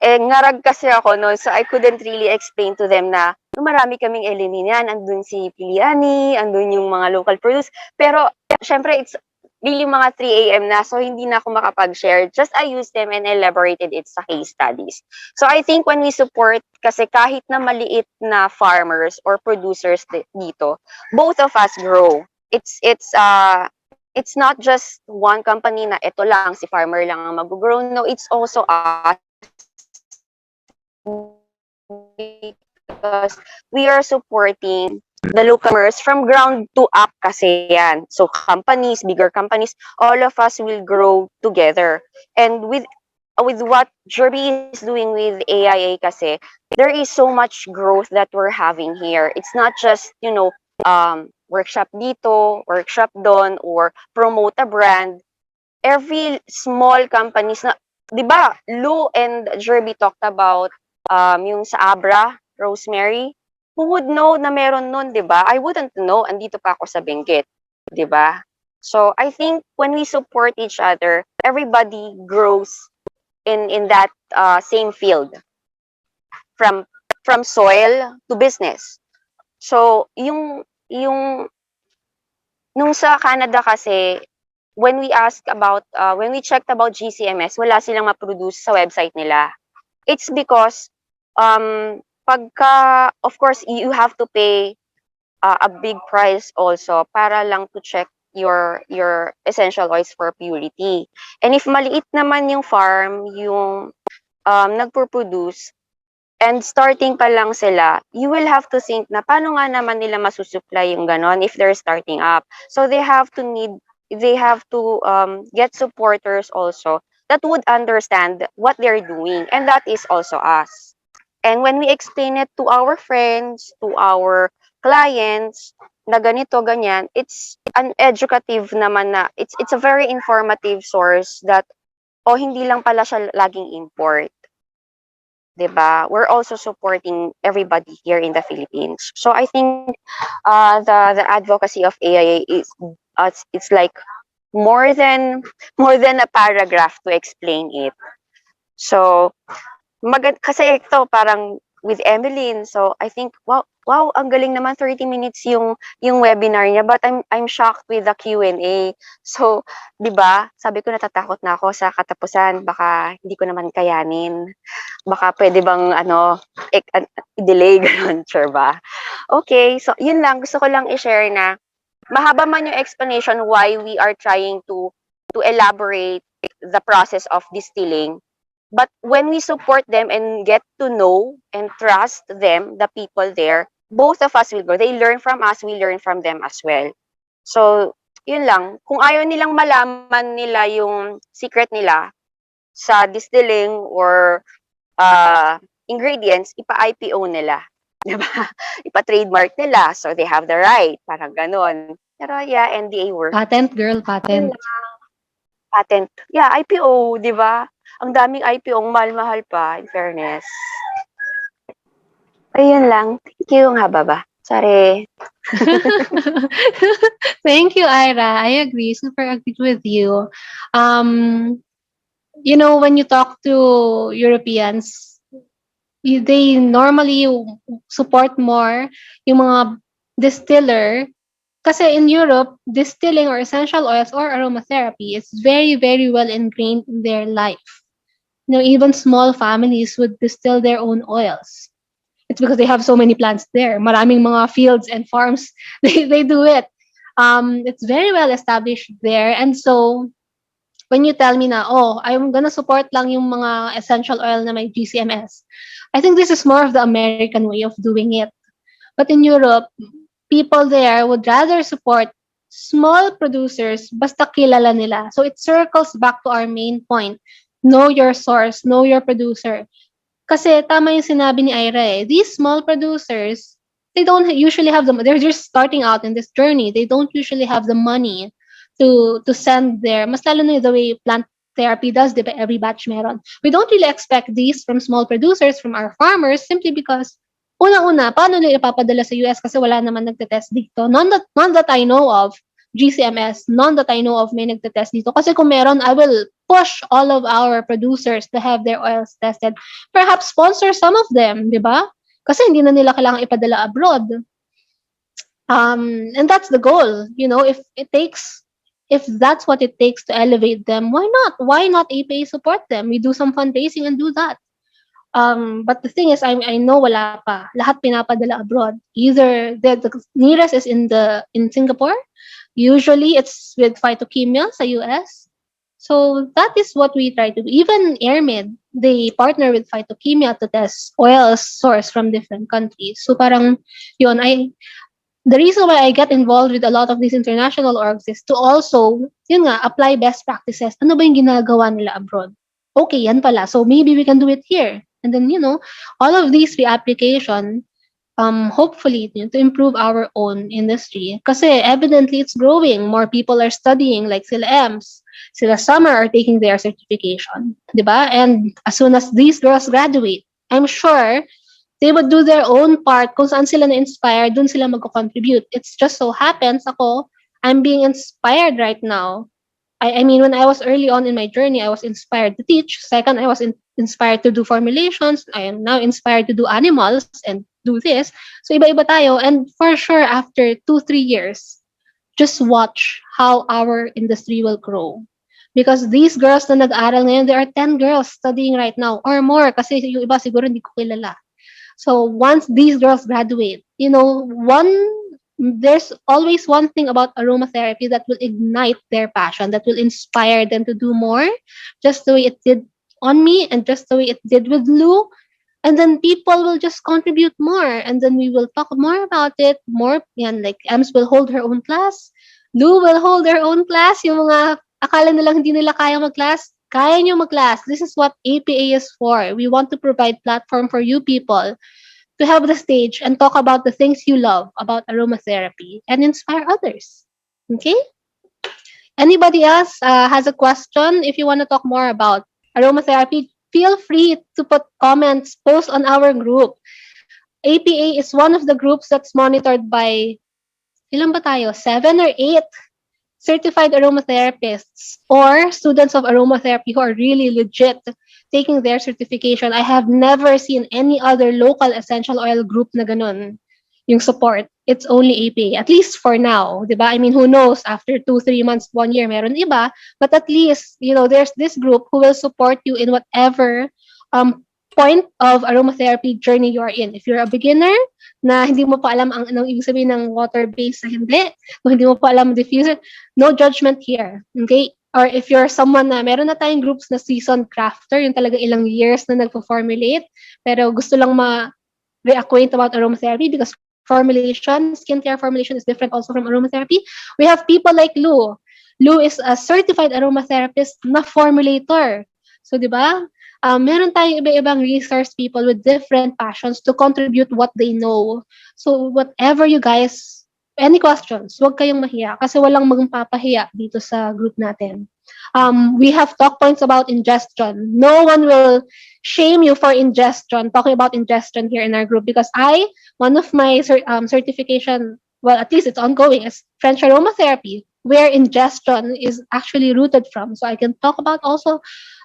Eh, ngarag kasi ako noon, so I couldn't really explain to them na marami kaming LME niyan. Andun si Piliani, andun yung mga local produce. Pero, syempre, it's really mga 3 a.m. na, so hindi na ako makapag-share. Just I used them and elaborated it sa case studies. So I think when we support, kasi kahit na maliit na farmers or producers dito, both of us grow. It's not just one company na ito lang, si farmer lang ang mag-grow. No, it's also us because we are supporting the local commerce from ground to up kasi yan. So companies, bigger companies, all of us will grow together. And with what Jirbie is doing with AIA kasi, there is so much growth that we're having here. It's not just, workshop dito, workshop doon, or promote a brand. Every small companies na, di ba, Lou and Jirbie talked about yung sa Abra, Rosemary. Who would know na meron nun, di ba? I wouldn't know, andito pa ako sa Benguet, di ba? So I think when we support each other, everybody grows in that same field, from soil to business. So yung nung sa Canada kasi, when we checked about GCMS, wala silang ma-produce sa website nila. It's because of course you have to pay a big price also para lang to check your essential oils for purity. And if maliit naman yung farm, yung nagpo-produce, and starting pa lang sila, you will have to think na paano nga naman nila masusupply yung ganon if they're starting up. So they have to get supporters also that would understand what they're doing, and that is also us. And when we explain it to our friends, to our clients, na ganito, ganyan, it's an educative naman na, it's a very informative source that, hindi lang pala siya laging import. 'Di ba? We're also supporting everybody here in the Philippines. So I think the advocacy of AIA is it's like more than a paragraph to explain it. So kasi ito parang with Emelyn, so I think wow, ang galing naman, 30 minutes yung webinar niya, but I'm shocked with the Q&A. So 'di ba? Sabi ko natatakot na ako sa katapusan, baka hindi ko naman kayanin. Baka pwede bang i-delay ganun, sure ba? Okay, so yun lang, gusto ko lang i-share na mahaba man yung explanation why we are trying to elaborate the process of distilling. But when we support them and get to know and trust them, the people there, both of us will grow. They learn from us, we learn from them as well. So, yun lang. Kung ayaw nilang malaman nila yung secret nila sa distilling or ingredients, ipa-IPO nila. Diba? Ipa-trademark nila. So, they have the right. Parang ganon. Pero, yeah, NDA work. Patent, girl, patent. Patent. Yeah, IPO, di ba? Ang daming IPO, mahal-mahal pa, in fairness. Ayun lang. Thank you. Ang haba ba? Sorry. Thank you, Ira. I agree. Super agree with you. when you talk to Europeans, they normally support more yung mga distiller. Kasi in Europe, distilling or essential oils or aromatherapy is very, very well ingrained in their life. Even small families would distill their own oils. It's because they have so many plants there. Maraming mga fields and farms, they do it. It's very well established there. And so, when you tell me na, oh, I'm gonna support lang yung mga essential oil na may GCMS, I think this is more of the American way of doing it. But in Europe, people there would rather support small producers basta kilala nila. So it circles back to our main point. Know your source, know your producer. Kasi tama yung sinabi ni Ira eh. These small producers, they don't usually have they're just starting out in this journey. They don't usually have the money to send their, mas lalo na the way plant therapy does, di ba? Every batch meron. We don't really expect these from small producers, from our farmers, simply because una-una, paano nila ipapadala sa US kasi wala naman nagtetest dito. None that I know of, GCMS, none that I know of may nagtetest dito. Kasi kung meron, I will push all of our producers to have their oils tested. Perhaps sponsor some of them, di ba? Kasi hindi na nila kailangan ipadala abroad. And that's the goal. If that's what it takes to elevate them, why not? Why not APA support them? We do some fundraising and do that. But the thing is, I know wala pa. Lahat pinapadala abroad. Either the nearest is in Singapore. Usually it's with phytochemia sa US. So that is what we try to do. Even Airmed, they partner with phytochemia to test oils sourced from different countries. So parang yun, the reason why I get involved with a lot of these international orgs is to also, apply best practices. Ano ba yung ginagawa nila abroad? Okay, yan pala. So maybe we can do it here. And then, all of these reapplication, hopefully, to improve our own industry. Kasi evidently, it's growing. More people are studying, like sila EMS, sila Summer are taking their certification. Diba? And as soon as these girls graduate, I'm sure they would do their own part kung saan sila na-inspire, dun sila mag-contribute. It's just so happens ako, I'm being inspired right now. I mean, when I was early on in my journey, I was inspired to teach. Second, I was inspired to do formulations. I am now inspired to do animals and do this. So iba-iba tayo. And for sure, after 2-3 years, just watch how our industry will grow. Because these girls na nag-aral ngayon, there are 10 girls studying right now or more kasi yung iba siguro hindi ko kilala. So once these girls graduate, there's always one thing about aromatherapy that will ignite their passion, that will inspire them to do more, just the way it did on me and just the way it did with Lou. And then people will just contribute more, and then we will talk more about it, more, yan, like Ems will hold her own class, Lou will hold her own class, yung mga akala nilang hindi nila kaya mag-class, kaya nyo mag-class. This is what APA is for. We want to provide platform for you people to have the stage and talk about the things you love about aromatherapy and inspire others. Okay? Anybody else has a question? If you want to talk more about aromatherapy, feel free to put comments, post on our group. APA is one of the groups that's monitored by, ilan ba tayo? 7 or 8 certified aromatherapists or students of aromatherapy who are really legit taking their certification. I have never seen any other local essential oil group na ganun yung support. It's only APA, at least for now, diba? I mean, who knows, after 2-3 months, 1 year, meron iba, but at least, there's this group who will support you in whatever point of aromatherapy journey you are in. If you're a beginner, na hindi mo pa alam anong ibig sabihin ng water-based sa hindi, kung hindi mo pa alam diffuser, no judgment here. Okay? Or if you're someone na meron na tayong groups na seasoned crafter, yung talagang ilang years na nagpo-formulate, pero gusto lang ma-reacquaint about aromatherapy because formulation, skincare formulation is different also from aromatherapy. We have people like Lou. Lou is a certified aromatherapist na formulator. So, di ba? Meron tayong iba-ibang resource people with different passions to contribute what they know. So, whatever you guys, any questions, huwag kayong mahiya kasi walang magpapahiya dito sa group natin. We have talk points about ingestion. No one will shame you for ingestion, talking about ingestion here in our group because one of my certification, well, at least it's ongoing, is French aromatherapy. where ingestion is actually rooted from. So I can talk about also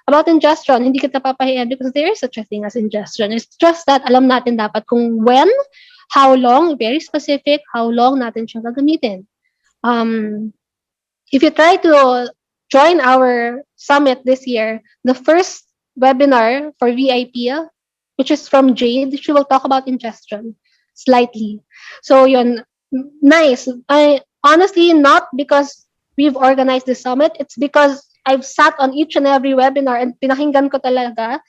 about ingestion. Hindi kita papahiyan because there is such a thing as ingestion. It's just that alam natin dapat kung when, how long, very specific, how long natin siya gagamitin. Um, if you try to join our summit this year, the first webinar for VIP, which is from Jade, she will talk about ingestion slightly. So yun, nice. I honestly not because we've organized this summit, it's because I've sat on each and every webinar and pinakinggan ko talaga.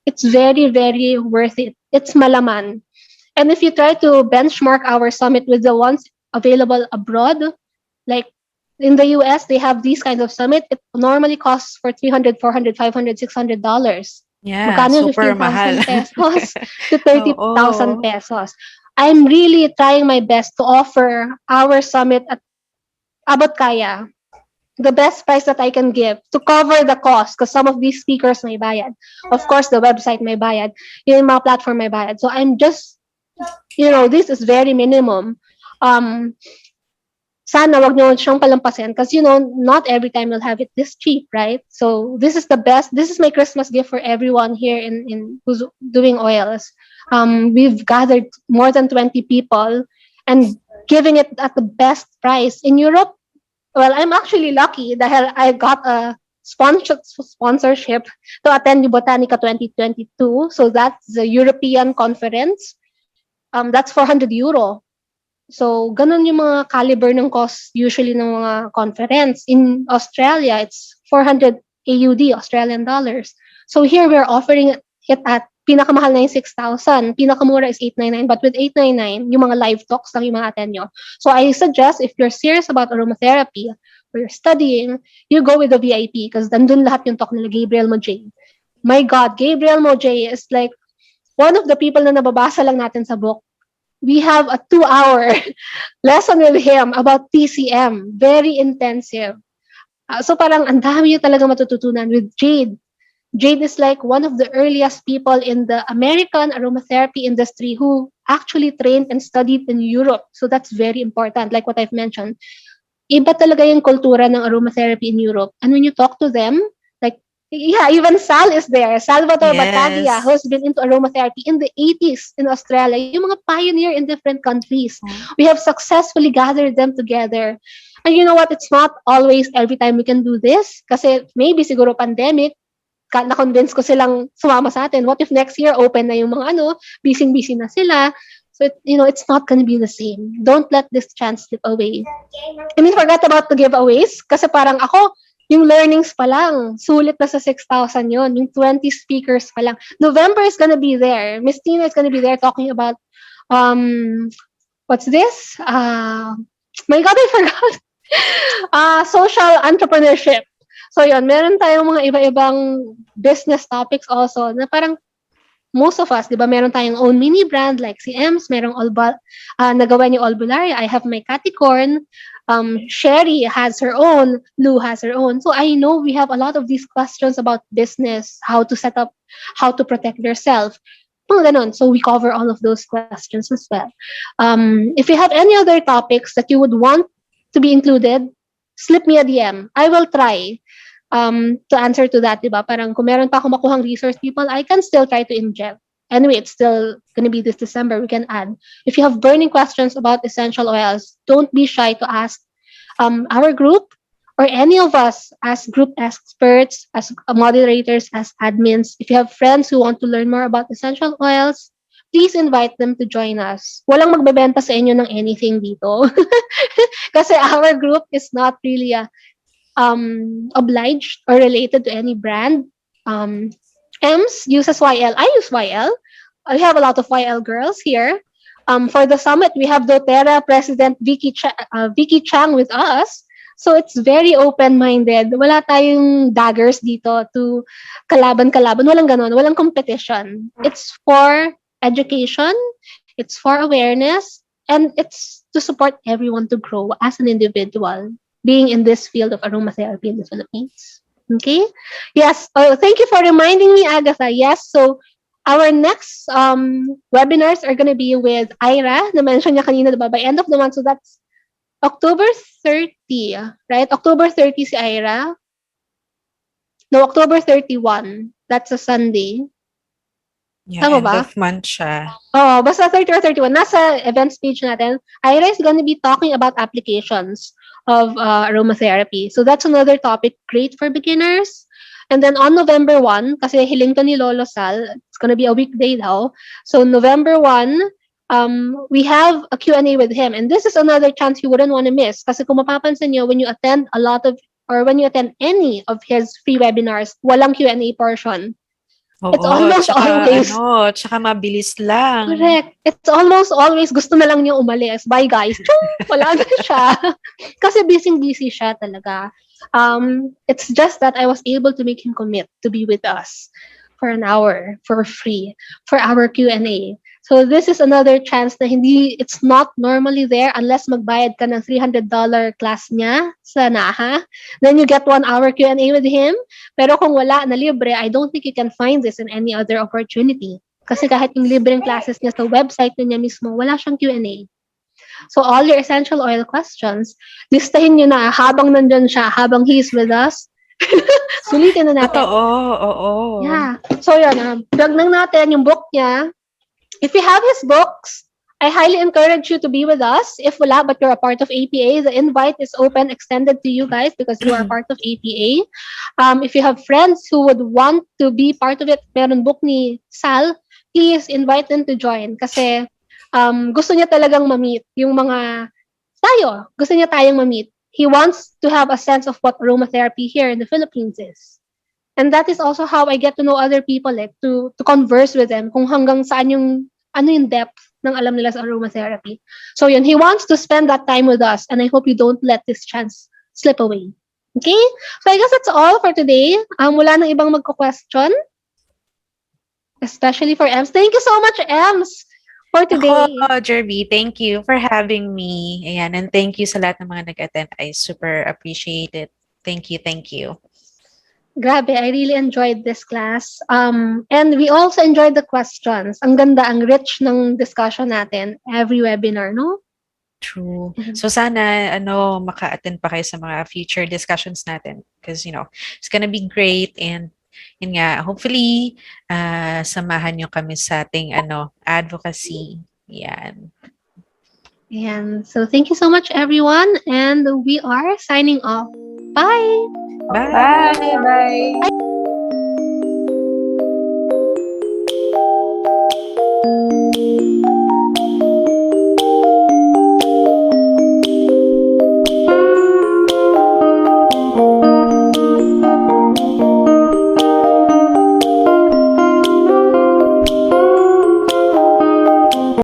It's very, very worth it. It's malaman. And if you try to benchmark our summit with the ones available abroad, like in the US, they have these kinds of summit. It normally costs for 300, 400, 500, $600. Yeah, Magkano yung super mahal. 15,000 pesos to 30,000 Oo. pesos. I'm really trying my best to offer our summit at abot kaya. The best price that I can give to cover the cost because some of these speakers may bayad. Of course, the website may bayad. Yung mga platform may bayad. So I'm just, this is very minimum. Sana wag nyo siyang palampasin because not every time you'll have it this cheap, right? So this is the best. This is my Christmas gift for everyone here in who's doing oils. We've gathered more than 20 people and giving it at the best price. In Europe, well, I'm actually lucky dahil I got a sponsorship to attend the Botanica 2022. So that's the European conference. That's €400. So, ganun yung mga caliber ng cost usually ng mga conference. In Australia, it's 400 AUD, Australian dollars. So, here we're offering it at pinakamahal na yung 6,000. Pinakamura is 899. But with 899, yung mga live talks lang yung mga attend nyo. So, I suggest if you're serious about aromatherapy or you're studying, you go with the VIP because dandun lahat yung talk nila Gabriel Mojay. My God, Gabriel Mojay is like one of the people na nababasa lang natin sa book. We have a 2-hour lesson with him about TCM. Very intensive. So parang ang dami yung talaga matututunan with Jade. Jade is like one of the earliest people in the American aromatherapy industry who actually trained and studied in Europe. So that's very important, like what I've mentioned. Iba talaga yung kultura ng aromatherapy in Europe. And when you talk to them, like, yeah, even Sal is there. Salvatore Battaglia, Yes. who's been into aromatherapy in the 80s in Australia. Yung mga pioneer in different countries. We have successfully gathered them together. And you know what? It's not always every time we can do this. Kasi maybe siguro pandemic, na-convince ko silang sumama sa atin. What if next year open na yung mga busy-busy na sila. So, it's not gonna be the same. Don't let this chance slip away. And we forgot about the giveaways kasi parang ako, yung learnings pa lang, sulit na sa 6,000 yon. Yung 20 speakers pa lang. November is gonna be there. Miss Tina is gonna be there talking about, what's this? My God, I forgot. Social entrepreneurship. So yun, meron tayong mga iba-ibang business topics also na parang most of us, di ba, meron tayong own mini brand like si Ems, merong nagawa ni Albularia. I have my Caticorn. Sherry has her own. Lou has her own. So I know we have a lot of these questions about business, how to set up, how to protect yourself. Mga ganun. So we cover all of those questions as well. If you have any other topics that you would want to be included, slip me a DM. I will try to answer to that, diba? Parang kung meron pa akong makuhang resource people, I can still try to inject. Anyway, it's still going to be this December. We can add. If you have burning questions about essential oils, don't be shy to ask our group or any of us as group experts, as moderators, as admins. If you have friends who want to learn more about essential oils, please invite them to join us. Walang magbebenta sa inyo ng anything dito. Kasi our group is not really obliged or related to any brand. Ems uses YL. I use YL. I have a lot of YL girls here. For the summit, we have doTERRA President Vicky Chang with us. So it's very open-minded. Wala tayong daggers dito to kalaban-kalaban. Walang ganon. Walang competition. It's for education. It's for awareness. And it's to support everyone to grow as an individual being in this field of aromatherapy in the Philippines. Okay? Yes. Oh, thank you for reminding me, Agatha. Yes. So our next webinars are going to be with Ira. Na-mention niya kanina, diba? By end of the month. So that's October 30, right? October 30 si Ira. No, October 31. That's a Sunday. Yeah, Tama end ba? of month siya. Oh, basta 30 or 31. Nasa events page natin. Ira is gonna be talking about applications of aromatherapy. So that's another topic great for beginners. And then on November 1, kasi hiling to ni Lolo Sal, it's gonna be a weekday daw. So November 1, we have a Q&A with him. And this is another chance you wouldn't want to miss. Kasi kung mapapansin nyo, when you attend a lot of, or when you attend any of his free webinars, walang Q&A portion. It's Oo, almost always tsaka mabilis lang. correct. It's almost always gusto na lang niya umalis. Bye guys. Chung! Wala na siya. Kasi busy siya talaga. It's just that I was able to make him commit to be with us for an hour for free for our Q&A. So this is another chance na it's not normally there unless magbayad ka ng $300 class niya sa NAHA. Then you get 1 hour Q&A with him. Pero kung wala na libre, I don't think you can find this in any other opportunity. Kasi kahit yung libreng classes niya sa website niya mismo, wala siyang Q&A. So all your essential oil questions, listahin niyo na habang nandyan siya, habang he's with us. Sulitin na natin. Totoo, oo. Yeah. So yun, plug lang natin yung book niya. If you have his books, I highly encourage you to be with us. If wala, but you're a part of APA, the invite is open, extended to you guys because you are part of APA. If you have friends who would want to be part of it, meron book ni Sal, please invite them to join kasi gusto niya talagang ma-meet yung mga tayo. Gusto niya tayong ma-meet. He wants to have a sense of what aromatherapy here in the Philippines is. And that is also how I get to know other people, to converse with them kung hanggang saan yung depth ng alam nila sa aromatherapy. So yun, he wants to spend that time with us and I hope you don't let this chance slip away. Okay? So I guess that's all for today. Wala nang ibang magko-question. Especially for Ems. Thank you so much, Ems, for today. Ako, Jirbie, thank you for having me. Ayan, and thank you sa lahat ng mga nag-attend. I super appreciate it. Thank you, thank you. Grabe, I really enjoyed this class. And we also enjoyed the questions. Ang ganda, ang rich ng discussion natin every webinar, no? True. So sana maka-attend pa kayo sa mga future discussions natin because it's gonna be great and yun nga, hopefully samahan nyo kami sa ating advocacy. Yan. And so thank you so much everyone and we are signing off. Bye. Bye. Bye.